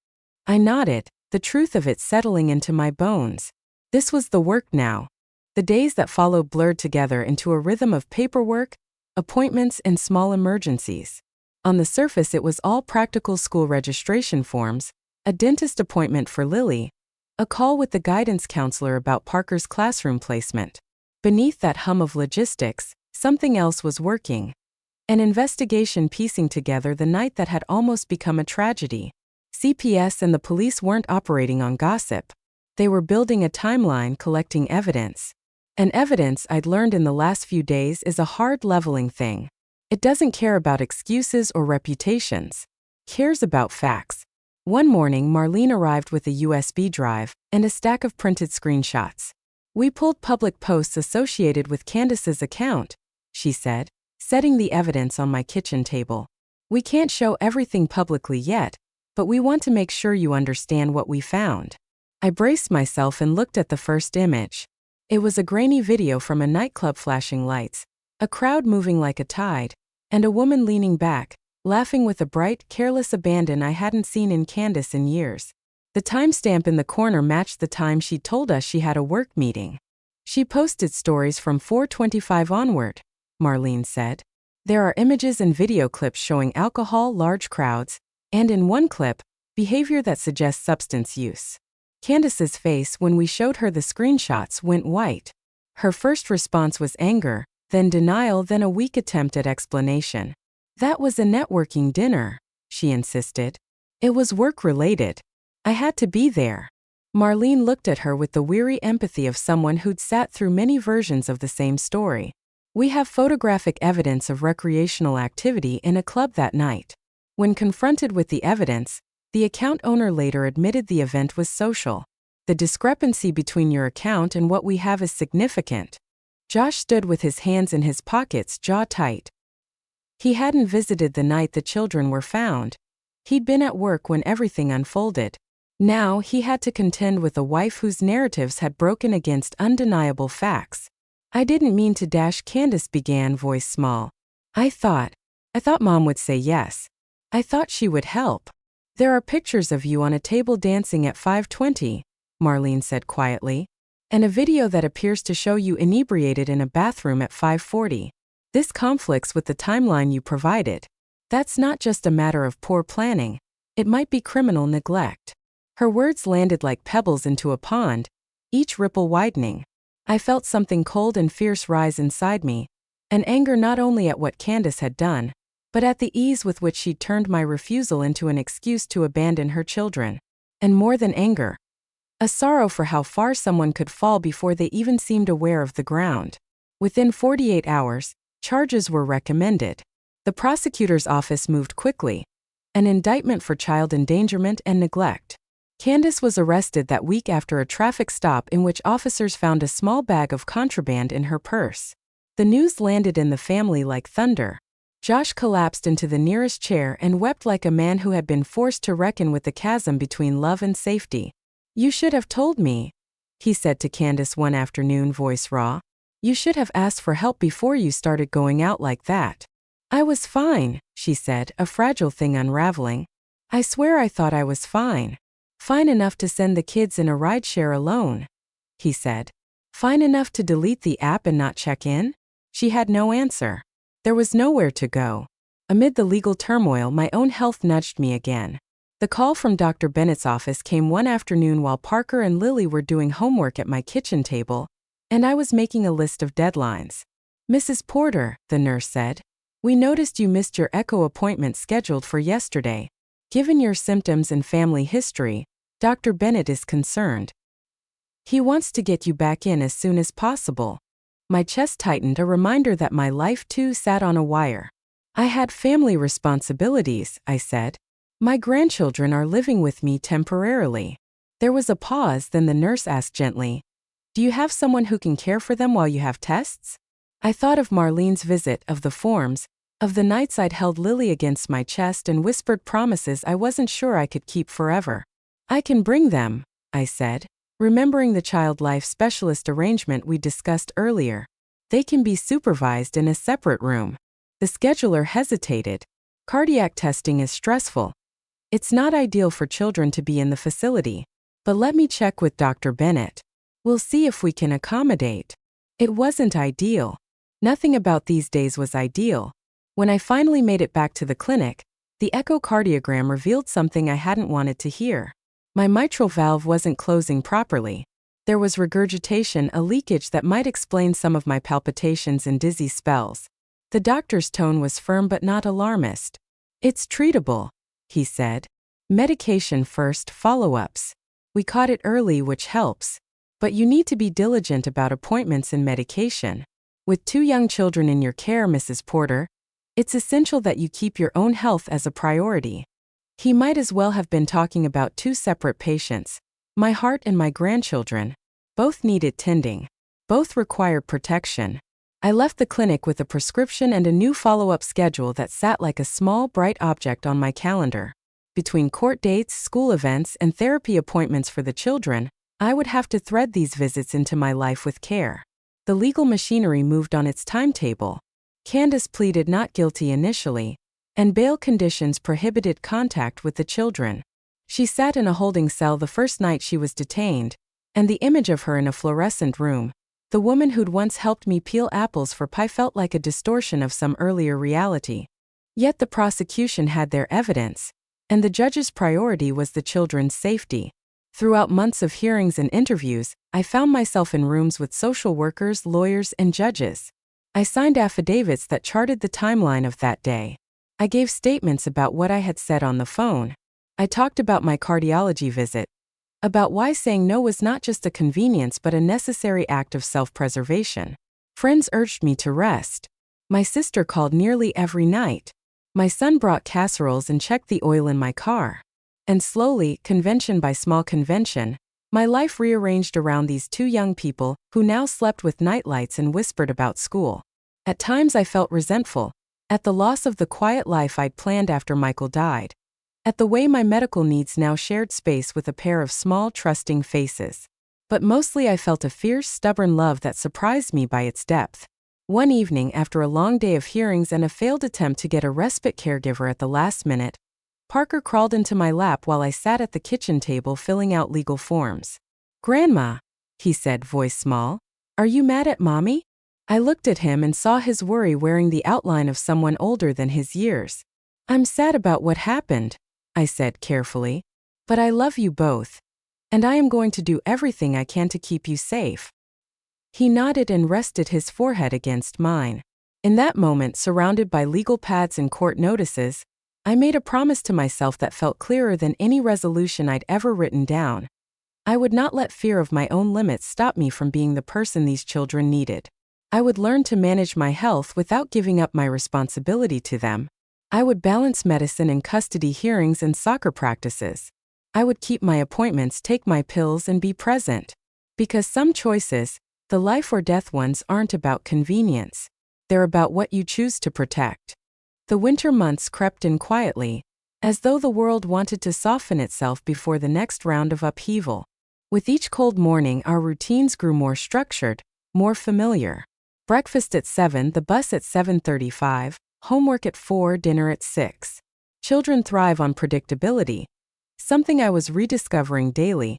I nodded, the truth of it settling into my bones. This was the work now. The days that followed blurred together into a rhythm of paperwork, appointments, and small emergencies. On the surface, it was all practical: school registration forms, a dentist appointment for Lily, a call with the guidance counselor about Parker's classroom placement. Beneath that hum of logistics, something else was working. An investigation piecing together the night that had almost become a tragedy. CPS and the police weren't operating on gossip. They were building a timeline, collecting evidence. And evidence, I'd learned in the last few days, is a hard leveling thing. It doesn't care about excuses or reputations. It cares about facts. One morning, Marlene arrived with a USB drive and a stack of printed screenshots. We pulled public posts associated with Candace's account, she said, setting the evidence on my kitchen table. We can't show everything publicly yet, but we want to make sure you understand what we found. I braced myself and looked at the first image. It was a grainy video from a nightclub, flashing lights, a crowd moving like a tide, and a woman leaning back, laughing with a bright, careless abandon I hadn't seen in Candace in years. The timestamp in the corner matched the time she'd told us she had a work meeting. She posted stories from 4:25 onward, Marlene said. There are images and video clips showing alcohol, large crowds, and in one clip, behavior that suggests substance use. Candace's face, when we showed her the screenshots, went white. Her first response was anger, then denial, then a weak attempt at explanation. That was a networking dinner, she insisted. It was work-related. I had to be there. Marlene looked at her with the weary empathy of someone who'd sat through many versions of the same story. We have photographic evidence of recreational activity in a club that night. When confronted with the evidence, the account owner later admitted the event was social. The discrepancy between your account and what we have is significant. Josh stood with his hands in his pockets, jaw tight. He hadn't visited the night the children were found. He'd been at work when everything unfolded. Now he had to contend with a wife whose narratives had broken against undeniable facts. I didn't mean to dash, Candace began, voice small. I thought Mom would say yes. I thought she would help. There are pictures of you on a table dancing at 5:20, Marlene said quietly, and a video that appears to show you inebriated in a bathroom at 5:40. This conflicts with the timeline you provided. That's not just a matter of poor planning. It might be criminal neglect. Her words landed like pebbles into a pond, each ripple widening. I felt something cold and fierce rise inside me, an anger not only at what Candace had done, but at the ease with which she'd turned my refusal into an excuse to abandon her children. And more than anger, A sorrow for how far someone could fall before they even seemed aware of the ground. Within 48 hours, charges were recommended. The prosecutor's office moved quickly. An indictment for child endangerment and neglect. Candace was arrested that week after a traffic stop in which officers found a small bag of contraband in her purse. The news landed in the family like thunder. Josh collapsed into the nearest chair and wept like a man who had been forced to reckon with the chasm between love and safety. "You should have told me," he said to Candace one afternoon, voice raw. "You should have asked for help before you started going out like that." "I was fine," she said, a fragile thing unraveling. "I swear I thought I was fine. Fine enough to send the kids in a rideshare alone," he said. "Fine enough to delete the app and not check in?" She had no answer. There was nowhere to go. Amid the legal turmoil, my own health nudged me again. The call from Dr. Bennett's office came one afternoon while Parker and Lily were doing homework at my kitchen table, and I was making a list of deadlines. "Mrs. Porter," the nurse said, "we noticed you missed your echo appointment scheduled for yesterday. Given your symptoms and family history, Dr. Bennett is concerned. He wants to get you back in as soon as possible." My chest tightened, a reminder that my life too sat on a wire. "I had family responsibilities," I said. "My grandchildren are living with me temporarily." There was a pause, then the nurse asked gently, "Do you have someone who can care for them while you have tests?" I thought of Marlene's visit, of the forms, of the nights I'd held Lily against my chest and whispered promises I wasn't sure I could keep forever. "I can bring them," I said, remembering the child life specialist arrangement we discussed earlier. "They can be supervised in a separate room." The scheduler hesitated. "Cardiac testing is stressful. It's not ideal for children to be in the facility. But let me check with Dr. Bennett. We'll see if we can accommodate." It wasn't ideal. Nothing about these days was ideal. When I finally made it back to the clinic, the echocardiogram revealed something I hadn't wanted to hear. My mitral valve wasn't closing properly. There was regurgitation, a leakage that might explain some of my palpitations and dizzy spells. The doctor's tone was firm but not alarmist. "It's treatable," he said. "Medication first, follow-ups. We caught it early, which helps. But you need to be diligent about appointments and medication. With 2 young children in your care, Mrs. Porter, it's essential that you keep your own health as a priority." He might as well have been talking about 2 separate patients, my heart and my grandchildren. Both needed tending. Both required protection. I left the clinic with a prescription and a new follow-up schedule that sat like a small, bright object on my calendar. Between court dates, school events, and therapy appointments for the children, I would have to thread these visits into my life with care. The legal machinery moved on its timetable. Candace pleaded not guilty initially, and bail conditions prohibited contact with the children. She sat in a holding cell the first night she was detained, and the image of her in a fluorescent room, the woman who'd once helped me peel apples for pie, felt like a distortion of some earlier reality. Yet the prosecution had their evidence, and the judge's priority was the children's safety. Throughout months of hearings and interviews, I found myself in rooms with social workers, lawyers, and judges. I signed affidavits that charted the timeline of that day. I gave statements about what I had said on the phone. I talked about my cardiology visit, about why saying no was not just a convenience but a necessary act of self-preservation. Friends urged me to rest. My sister called nearly every night. My son brought casseroles and checked the oil in my car. And slowly, convention by small convention, my life rearranged around these 2 young people who now slept with nightlights and whispered about school. At times I felt resentful, at the loss of the quiet life I'd planned after Michael died, at the way my medical needs now shared space with a pair of small, trusting faces. But mostly I felt a fierce, stubborn love that surprised me by its depth. One evening, after a long day of hearings and a failed attempt to get a respite caregiver at the last minute, Parker crawled into my lap while I sat at the kitchen table filling out legal forms. "Grandma," he said, voice small, "are you mad at Mommy?" I looked at him and saw his worry wearing the outline of someone older than his years. "I'm sad about what happened," I said carefully, "but I love you both. And I am going to do everything I can to keep you safe." He nodded and rested his forehead against mine. In that moment, surrounded by legal pads and court notices, I made a promise to myself that felt clearer than any resolution I'd ever written down. I would not let fear of my own limits stop me from being the person these children needed. I would learn to manage my health without giving up my responsibility to them. I would balance medicine and custody hearings and soccer practices. I would keep my appointments, take my pills, and be present. Because some choices, the life or death ones, aren't about convenience. They're about what you choose to protect. The winter months crept in quietly, as though the world wanted to soften itself before the next round of upheaval. With each cold morning, our routines grew more structured, more familiar. Breakfast at 7, the bus at 7:35, homework at 4, dinner at 6. Children thrive on predictability, something I was rediscovering daily,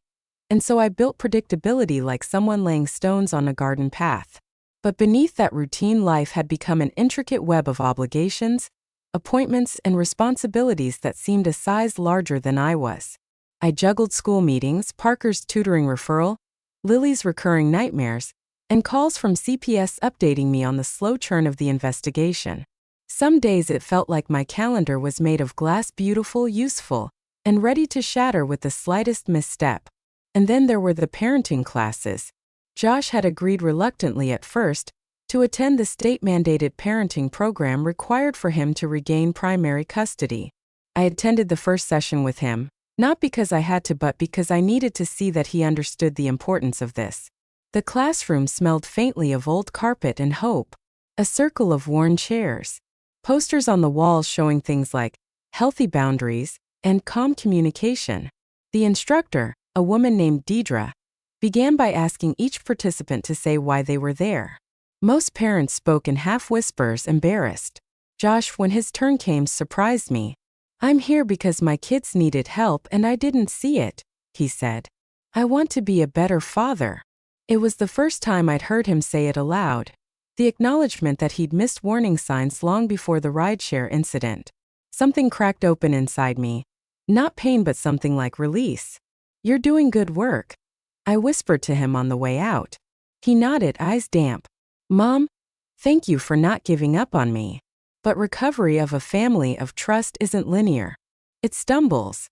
and so I built predictability like someone laying stones on a garden path. But beneath that routine, life had become an intricate web of obligations, appointments, and responsibilities that seemed a size larger than I was. I juggled school meetings, Parker's tutoring referral, Lily's recurring nightmares, and calls from CPS updating me on the slow churn of the investigation. Some days it felt like my calendar was made of glass, beautiful, useful, and ready to shatter with the slightest misstep. And then there were the parenting classes. Josh had agreed reluctantly at first to attend the state-mandated parenting program required for him to regain primary custody. I attended the first session with him, not because I had to but because I needed to see that he understood the importance of this. The classroom smelled faintly of old carpet and hope, a circle of worn chairs, posters on the walls showing things like healthy boundaries and calm communication. The instructor, a woman named Deidre, began by asking each participant to say why they were there. Most parents spoke in half-whispers, embarrassed. Josh, when his turn came, surprised me. "I'm here because my kids needed help and I didn't see it," he said. "I want to be a better father." It was the first time I'd heard him say it aloud. The acknowledgement that he'd missed warning signs long before the rideshare incident. Something cracked open inside me. Not pain but something like release. "You're doing good work," I whispered to him on the way out. He nodded, eyes damp. "Mom, thank you for not giving up on me." But recovery of a family of trust isn't linear. It stumbles.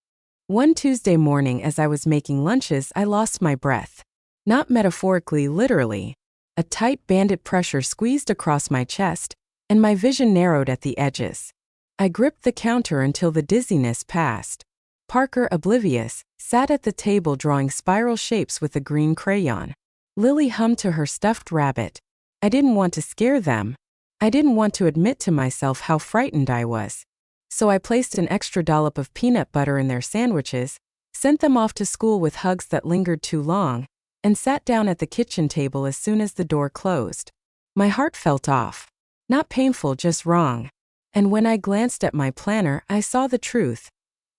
One Tuesday morning as I was making lunches, I lost my breath. Not metaphorically, literally. A tight bandit pressure squeezed across my chest, and my vision narrowed at the edges. I gripped the counter until the dizziness passed. Parker, oblivious, sat at the table drawing spiral shapes with a green crayon. Lily hummed to her stuffed rabbit. I didn't want to scare them. I didn't want to admit to myself how frightened I was. So I placed an extra dollop of peanut butter in their sandwiches, sent them off to school with hugs that lingered too long, and sat down at the kitchen table as soon as the door closed. My heart felt off. Not painful, just wrong. And when I glanced at my planner, I saw the truth.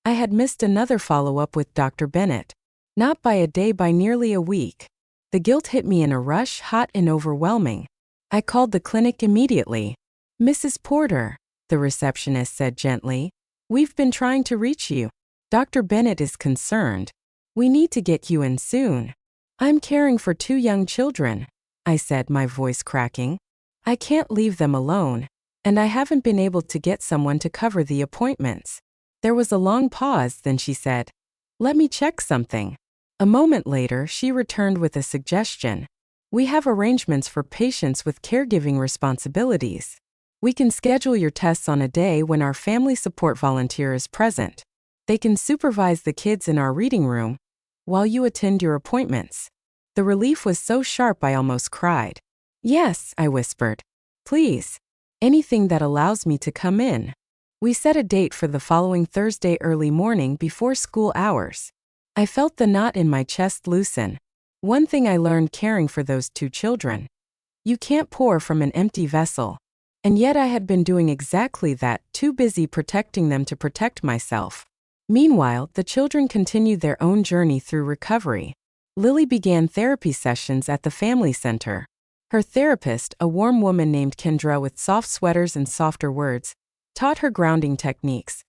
I had missed another follow-up with Dr. Bennett. Not by a day, by nearly a week. The guilt hit me in a rush, hot and overwhelming. I called the clinic immediately. "Mrs. Porter," the receptionist said gently, "we've been trying to reach you. Dr. Bennett is concerned. We need to get you in soon." "I'm caring for 2 young children," I said, my voice cracking. "I can't leave them alone, and I haven't been able to get someone to cover the appointments." There was a long pause, then she said, "Let me check something." A moment later, she returned with a suggestion. "We have arrangements for patients with caregiving responsibilities. We can schedule your tests on a day when our family support volunteer is present. They can supervise the kids in our reading room while you attend your appointments." The relief was so sharp I almost cried. "Yes," I whispered. "Please. Anything that allows me to come in." We set a date for the following Thursday early morning before school hours. I felt the knot in my chest loosen. One thing I learned caring for those 2 children. You can't pour from an empty vessel. And yet I had been doing exactly that, too busy protecting them to protect myself. Meanwhile, the children continued their own journey through recovery. Lily began therapy sessions at the family center. Her therapist, a warm woman named Kendra with soft sweaters and softer words, taught her grounding techniques.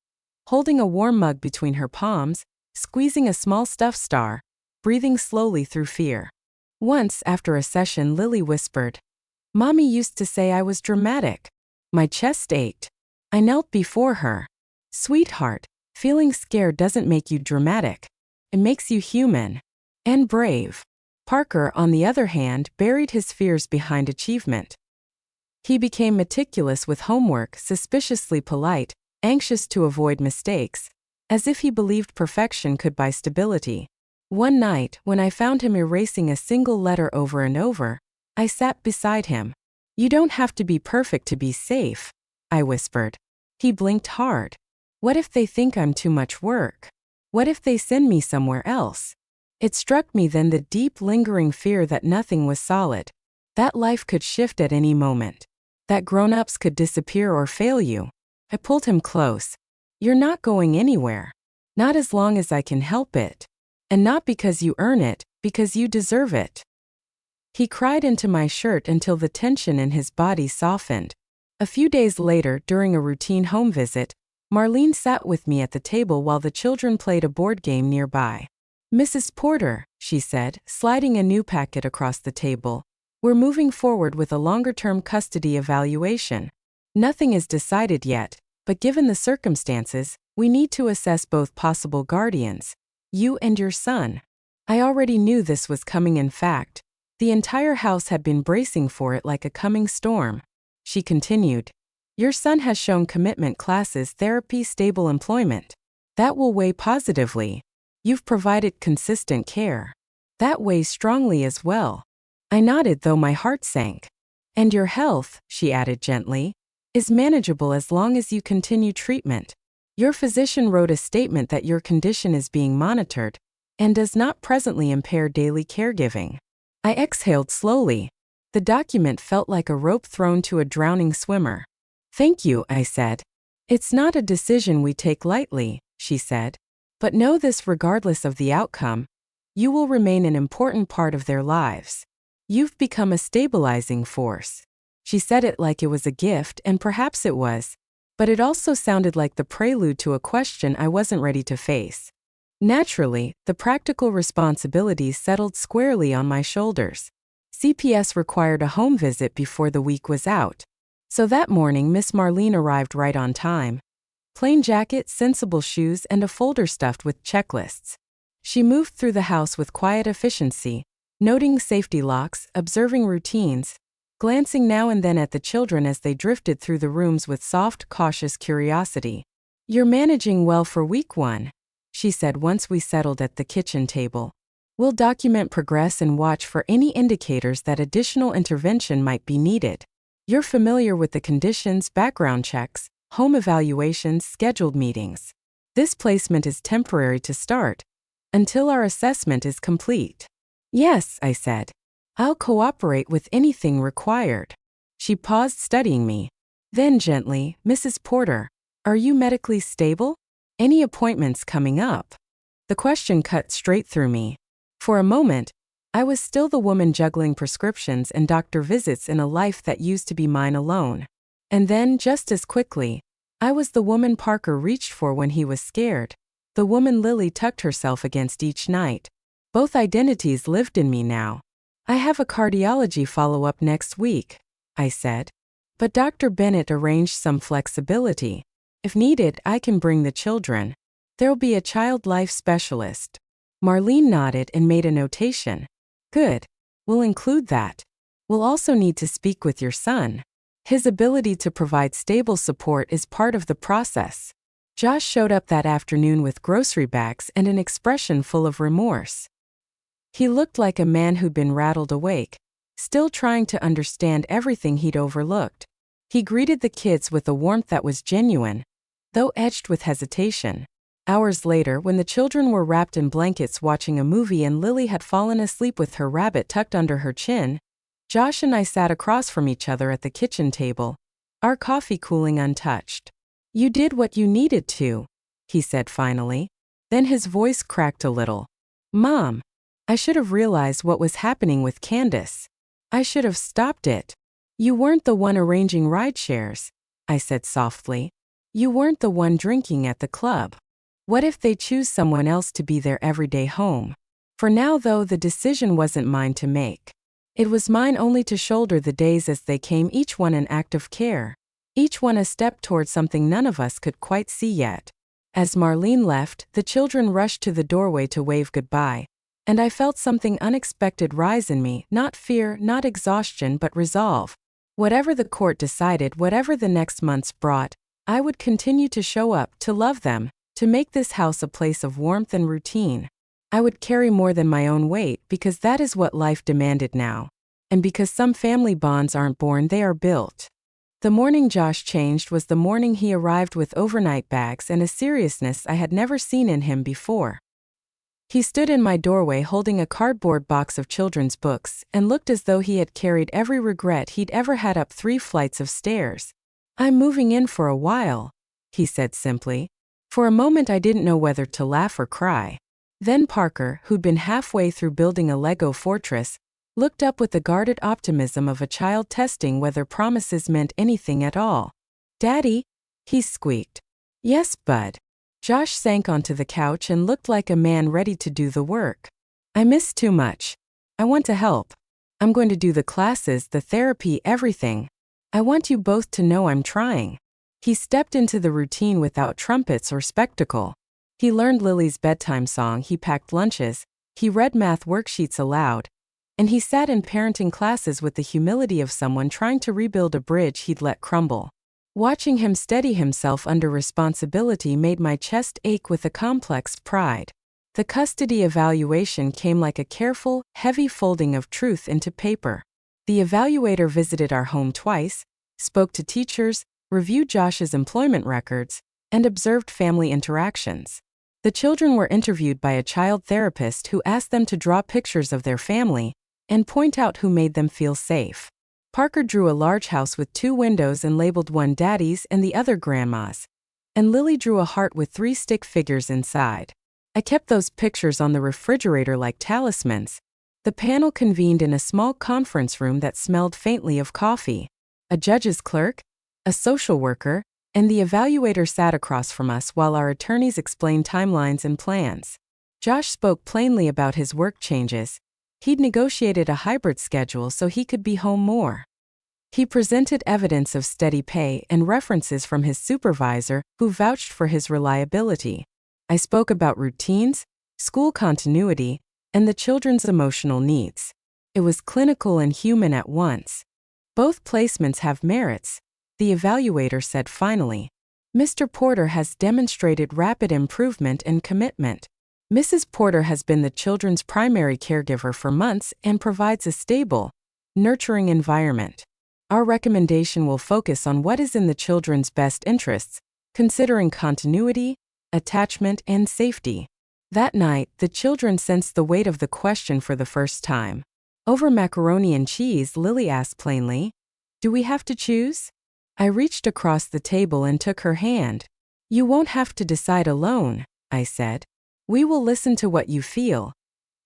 Holding a warm mug between her palms, squeezing a small stuffed star, breathing slowly through fear. Once, after a session, Lily whispered, "Mommy used to say I was dramatic." My chest ached. I knelt before her. "Sweetheart, feeling scared doesn't make you dramatic. It makes you human." And brave. Parker, on the other hand, buried his fears behind achievement. He became meticulous with homework, suspiciously polite, anxious to avoid mistakes, as if he believed perfection could buy stability. One night, when I found him erasing a single letter over and over, I sat beside him. "You don't have to be perfect to be safe," I whispered. He blinked hard. "What if they think I'm too much work? What if they send me somewhere else?" It struck me then, the deep, lingering fear that nothing was solid, that life could shift at any moment, that grown-ups could disappear or fail you. I pulled him close. "You're not going anywhere. Not as long as I can help it. And not because you earn it, because you deserve it." He cried into my shirt until the tension in his body softened. A few days later, during a routine home visit, Marlene sat with me at the table while the children played a board game nearby. "Mrs. Porter," she said, sliding a new packet across the table, "we're moving forward with a longer-term custody evaluation. Nothing is decided yet, but given the circumstances, we need to assess both possible guardians, you and your son." I already knew this was coming. In fact, the entire house had been bracing for it like a coming storm. She continued, "Your son has shown commitment, classes, therapy, stable employment. That will weigh positively. You've provided consistent care. That weighs strongly as well." I nodded, though my heart sank. "And your health," she added gently, "is manageable as long as you continue treatment. Your physician wrote a statement that your condition is being monitored and does not presently impair daily caregiving." I exhaled slowly. The document felt like a rope thrown to a drowning swimmer. "Thank you," I said. "It's not a decision we take lightly," she said. "But know this, regardless of the outcome, you will remain an important part of their lives. You've become a stabilizing force." She said it like it was a gift, and perhaps it was, but it also sounded like the prelude to a question I wasn't ready to face. Naturally, the practical responsibilities settled squarely on my shoulders. CPS required a home visit before the week was out. So that morning, Miss Marlene arrived right on time. Plain jacket, sensible shoes, and a folder stuffed with checklists. She moved through the house with quiet efficiency, noting safety locks, observing routines, glancing now and then at the children as they drifted through the rooms with soft, cautious curiosity. "You're managing well for week 1, she said once we settled at the kitchen table. "We'll document progress and watch for any indicators that additional intervention might be needed. You're familiar with the conditions, background checks, home evaluations, scheduled meetings. This placement is temporary to start, until our assessment is complete." "Yes," I said. "I'll cooperate with anything required." She paused, studying me. Then gently, "Mrs. Porter, are you medically stable? Any appointments coming up?" The question cut straight through me. For a moment, I was still the woman juggling prescriptions and doctor visits in a life that used to be mine alone. And then, just as quickly, I was the woman Parker reached for when he was scared, the woman Lily tucked herself against each night. Both identities lived in me now. "I have a cardiology follow-up next week," I said. "But Dr. Bennett arranged some flexibility. If needed, I can bring the children. There'll be a child life specialist." Marlene nodded and made a notation. "Good. We'll include that. We'll also need to speak with your son. His ability to provide stable support is part of the process." Josh showed up that afternoon with grocery bags and an expression full of remorse. He looked like a man who'd been rattled awake, still trying to understand everything he'd overlooked. He greeted the kids with a warmth that was genuine, though edged with hesitation. Hours later, when the children were wrapped in blankets watching a movie and Lily had fallen asleep with her rabbit tucked under her chin, Josh and I sat across from each other at the kitchen table, our coffee cooling untouched. "You did what you needed to," he said finally. Then his voice cracked a little. "Mom, I should have realized what was happening with Candace. I should have stopped it. You weren't the one arranging ride shares," I said softly. "You weren't the one drinking at the club. What if they choose someone else to be their everyday home?" For now, though, the decision wasn't mine to make. It was mine only to shoulder the days as they came, each one an act of care, each one a step toward something none of us could quite see yet. As Marlene left, the children rushed to the doorway to wave goodbye. And I felt something unexpected rise in me, not fear, not exhaustion, but resolve. Whatever the court decided, whatever the next months brought, I would continue to show up, to love them, to make this house a place of warmth and routine. I would carry more than my own weight because that is what life demanded now. And because some family bonds aren't born, they are built. The morning Josh changed was the morning he arrived with overnight bags and a seriousness I had never seen in him before. He stood in my doorway holding a cardboard box of children's books and looked as though he had carried every regret he'd ever had up 3 flights of stairs. "I'm moving in for a while," he said simply. For a moment I didn't know whether to laugh or cry. Then Parker, who'd been halfway through building a Lego fortress, looked up with the guarded optimism of a child testing whether promises meant anything at all. "Daddy?" he squeaked. "Yes, bud." Josh sank onto the couch and looked like a man ready to do the work. "I miss too much. I want to help. I'm going to do the classes, the therapy, everything. I want you both to know I'm trying." He stepped into the routine without trumpets or spectacle. He learned Lily's bedtime song, he packed lunches, he read math worksheets aloud, and he sat in parenting classes with the humility of someone trying to rebuild a bridge he'd let crumble. Watching him steady himself under responsibility made my chest ache with a complex pride. The custody evaluation came like a careful, heavy folding of truth into paper. The evaluator visited our home twice, spoke to teachers, reviewed Josh's employment records, and observed family interactions. The children were interviewed by a child therapist who asked them to draw pictures of their family and point out who made them feel safe. Parker drew a large house with 2 windows and labeled one Daddy's and the other Grandma's. And Lily drew a heart with 3 stick figures inside. I kept those pictures on the refrigerator like talismans. The panel convened in a small conference room that smelled faintly of coffee. A judge's clerk, a social worker, and the evaluator sat across from us while our attorneys explained timelines and plans. Josh spoke plainly about his work changes. He'd negotiated a hybrid schedule so he could be home more. He presented evidence of steady pay and references from his supervisor, who vouched for his reliability. I spoke about routines, school continuity, and the children's emotional needs. It was clinical and human at once. "Both placements have merits," the evaluator said finally. "Mr. Porter has demonstrated rapid improvement and commitment. Mrs. Porter has been the children's primary caregiver for months and provides a stable, nurturing environment. Our recommendation will focus on what is in the children's best interests, considering continuity, attachment, and safety." That night, the children sensed the weight of the question for the first time. "Over macaroni and cheese?" Lily asked plainly. "Do we have to choose?" I reached across the table and took her hand. "You won't have to decide alone," I said. "We will listen to what you feel.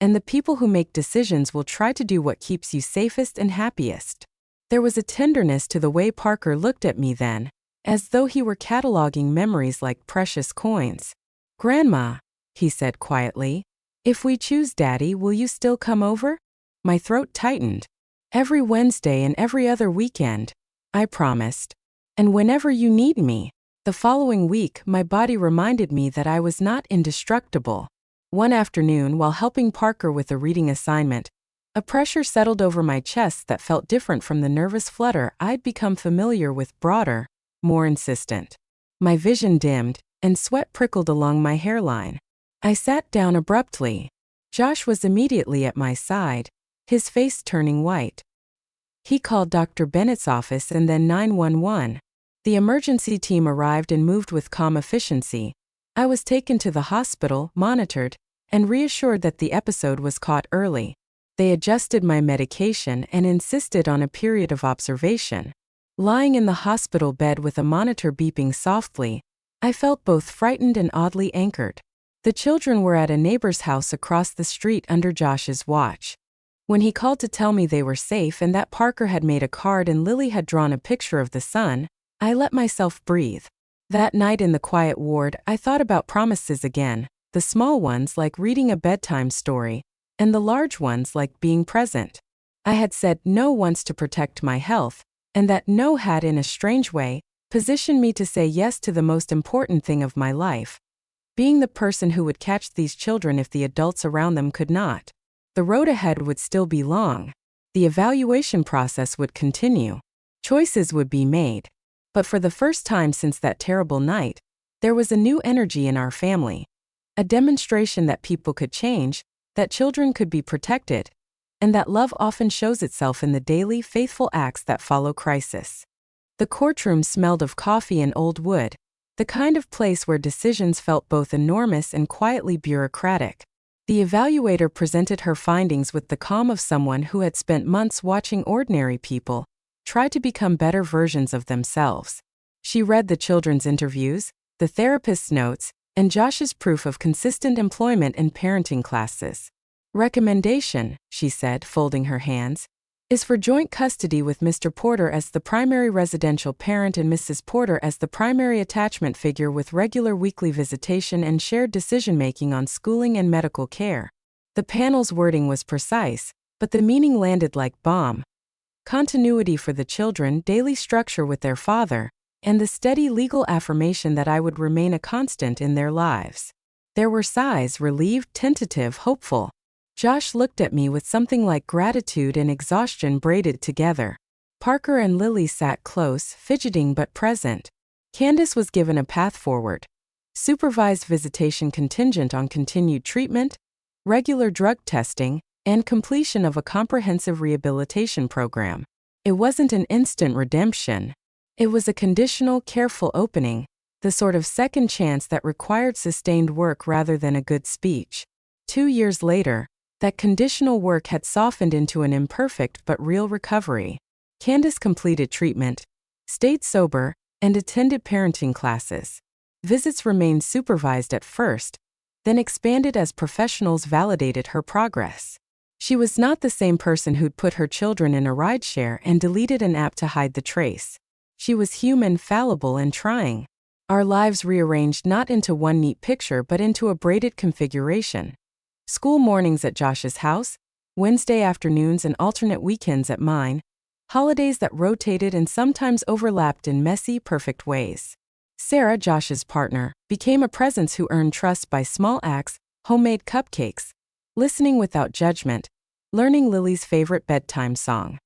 And the people who make decisions will try to do what keeps you safest and happiest." There was a tenderness to the way Parker looked at me then, as though he were cataloging memories like precious coins. "Grandma," he said quietly, "if we choose Daddy, will you still come over?" My throat tightened. "Every Wednesday and every other weekend," I promised. "And whenever you need me." The following week, my body reminded me that I was not indestructible. One afternoon, while helping Parker with a reading assignment, a pressure settled over my chest that felt different from the nervous flutter I'd become familiar with, broader, more insistent. My vision dimmed, and sweat prickled along my hairline. I sat down abruptly. Josh was immediately at my side, his face turning white. He called Dr. Bennett's office and then 911. The emergency team arrived and moved with calm efficiency. I was taken to the hospital, monitored, and reassured that the episode was caught early. They adjusted my medication and insisted on a period of observation. Lying in the hospital bed with a monitor beeping softly, I felt both frightened and oddly anchored. The children were at a neighbor's house across the street under Josh's watch. When he called to tell me they were safe and that Parker had made a card and Lily had drawn a picture of the sun, I let myself breathe. That night in the quiet ward, I thought about promises again, the small ones like reading a bedtime story, and the large ones like being present. I had said no once to protect my health, and that no had, in a strange way, positioned me to say yes to the most important thing of my life. being the person who would catch these children if the adults around them could not. The road ahead would still be long. The evaluation process would continue. Choices would be made. But for the first time since that terrible night, there was a new energy in our family. A demonstration that people could change, that children could be protected, and that love often shows itself in the daily, faithful acts that follow crisis. The courtroom smelled of coffee and old wood, the kind of place where decisions felt both enormous and quietly bureaucratic. The evaluator presented her findings with the calm of someone who had spent months watching ordinary people try to become better versions of themselves. She read the children's interviews, the therapist's notes, and Josh's proof of consistent employment in parenting classes. Recommendation, she said, folding her hands, is for joint custody with Mr. Porter as the primary residential parent and Mrs. Porter as the primary attachment figure with regular weekly visitation and shared decision-making on schooling and medical care. The panel's wording was precise, but the meaning landed like balm. Continuity for the children, daily structure with their father, and the steady legal affirmation that I would remain a constant in their lives. There were sighs, relieved, tentative, hopeful. Josh looked at me with something like gratitude and exhaustion braided together. Parker and Lily sat close, fidgeting but present. Candace was given a path forward. Supervised visitation contingent on continued treatment, regular drug testing, and completion of a comprehensive rehabilitation program. It wasn't an instant redemption. It was a conditional, careful opening, the sort of second chance that required sustained work rather than a good speech. 2 years later, that conditional work had softened into an imperfect but real recovery. Candace completed treatment, stayed sober, and attended parenting classes. Visits remained supervised at first, then expanded as professionals validated her progress. She was not the same person who'd put her children in a rideshare and deleted an app to hide the trace. She was human, fallible, and trying. Our lives rearranged not into one neat picture but into a braided configuration. School mornings at Josh's house, Wednesday afternoons and alternate weekends at mine, holidays that rotated and sometimes overlapped in messy, perfect ways. Sarah, Josh's partner, became a presence who earned trust by small acts, homemade cupcakes, listening without judgment, learning Lily's favorite bedtime song.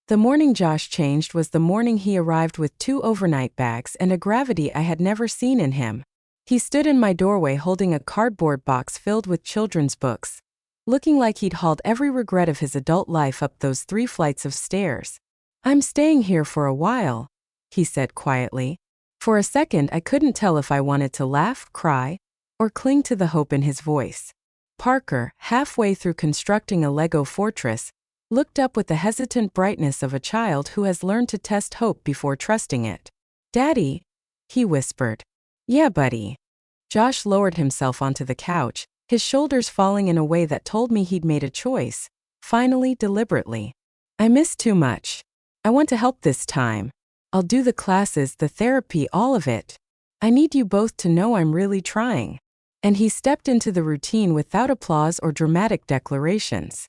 The morning Josh changed was the morning he arrived with 2 overnight bags and a gravity I had never seen in him. He stood in my doorway holding a cardboard box filled with children's books, looking like he'd hauled every regret of his adult life up those 3 flights of stairs. "I'm staying here for a while," he said quietly. For a second I couldn't tell if I wanted to laugh, cry, or cling to the hope in his voice. Parker, halfway through constructing a Lego fortress, looked up with the hesitant brightness of a child who has learned to test hope before trusting it. "Daddy," he whispered. "Yeah, buddy." Josh lowered himself onto the couch, his shoulders falling in a way that told me he'd made a choice, finally, deliberately. "I miss too much. I want to help this time. I'll do the classes, the therapy, all of it. I need you both to know I'm really trying." And he stepped into the routine without applause or dramatic declarations.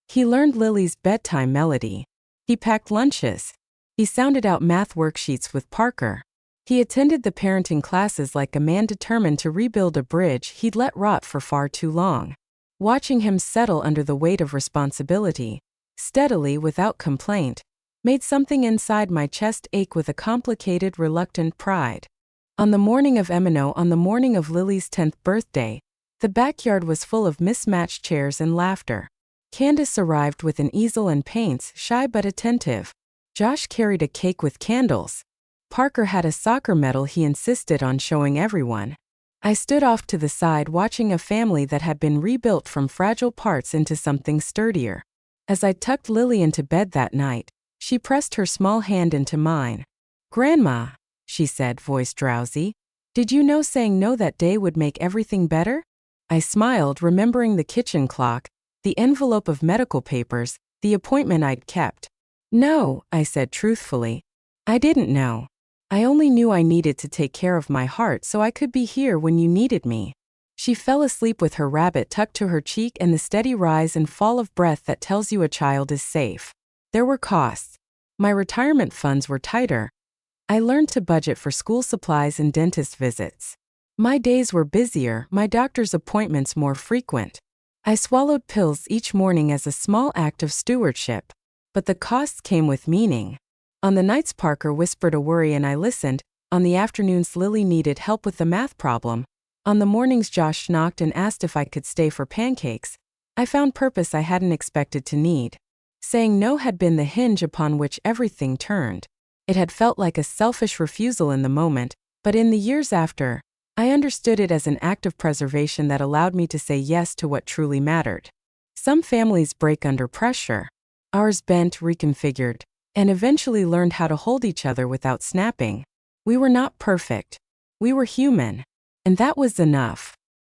He learned Lily's bedtime melody. He packed lunches. He sounded out math worksheets with Parker. He attended the parenting classes like a man determined to rebuild a bridge he'd let rot for far too long. Watching him settle under the weight of responsibility, steadily without complaint, made something inside my chest ache with a complicated, reluctant pride. On the morning of on the morning of Lily's 10th birthday, the backyard was full of mismatched chairs and laughter. Candace arrived with an easel and paints, shy but attentive. Josh carried a cake with candles. Parker had a soccer medal he insisted on showing everyone. I stood off to the side watching a family that had been rebuilt from fragile parts into something sturdier. As I tucked Lily into bed that night, she pressed her small hand into mine. "Grandma," she said, voice drowsy, "did you know saying no that day would make everything better?" I smiled, remembering the kitchen clock, the envelope of medical papers, the appointment I'd kept. "No," I said truthfully. "I didn't know. I only knew I needed to take care of my heart so I could be here when you needed me." She fell asleep with her rabbit tucked to her cheek and the steady rise and fall of breath that tells you a child is safe. There were costs. My retirement funds were tighter. I learned to budget for school supplies and dentist visits. My days were busier, my doctor's appointments more frequent. I swallowed pills each morning as a small act of stewardship. But the costs came with meaning. On the nights Parker whispered a worry and I listened. On the afternoons Lily needed help with the math problem. On the mornings Josh knocked and asked if I could stay for pancakes. I found purpose I hadn't expected to need. Saying no had been the hinge upon which everything turned. It had felt like a selfish refusal in the moment, but in the years after, I understood it as an act of preservation that allowed me to say yes to what truly mattered. Some families break under pressure. Ours bent, reconfigured, and eventually learned how to hold each other without snapping. We were not perfect. We were human. And that was enough.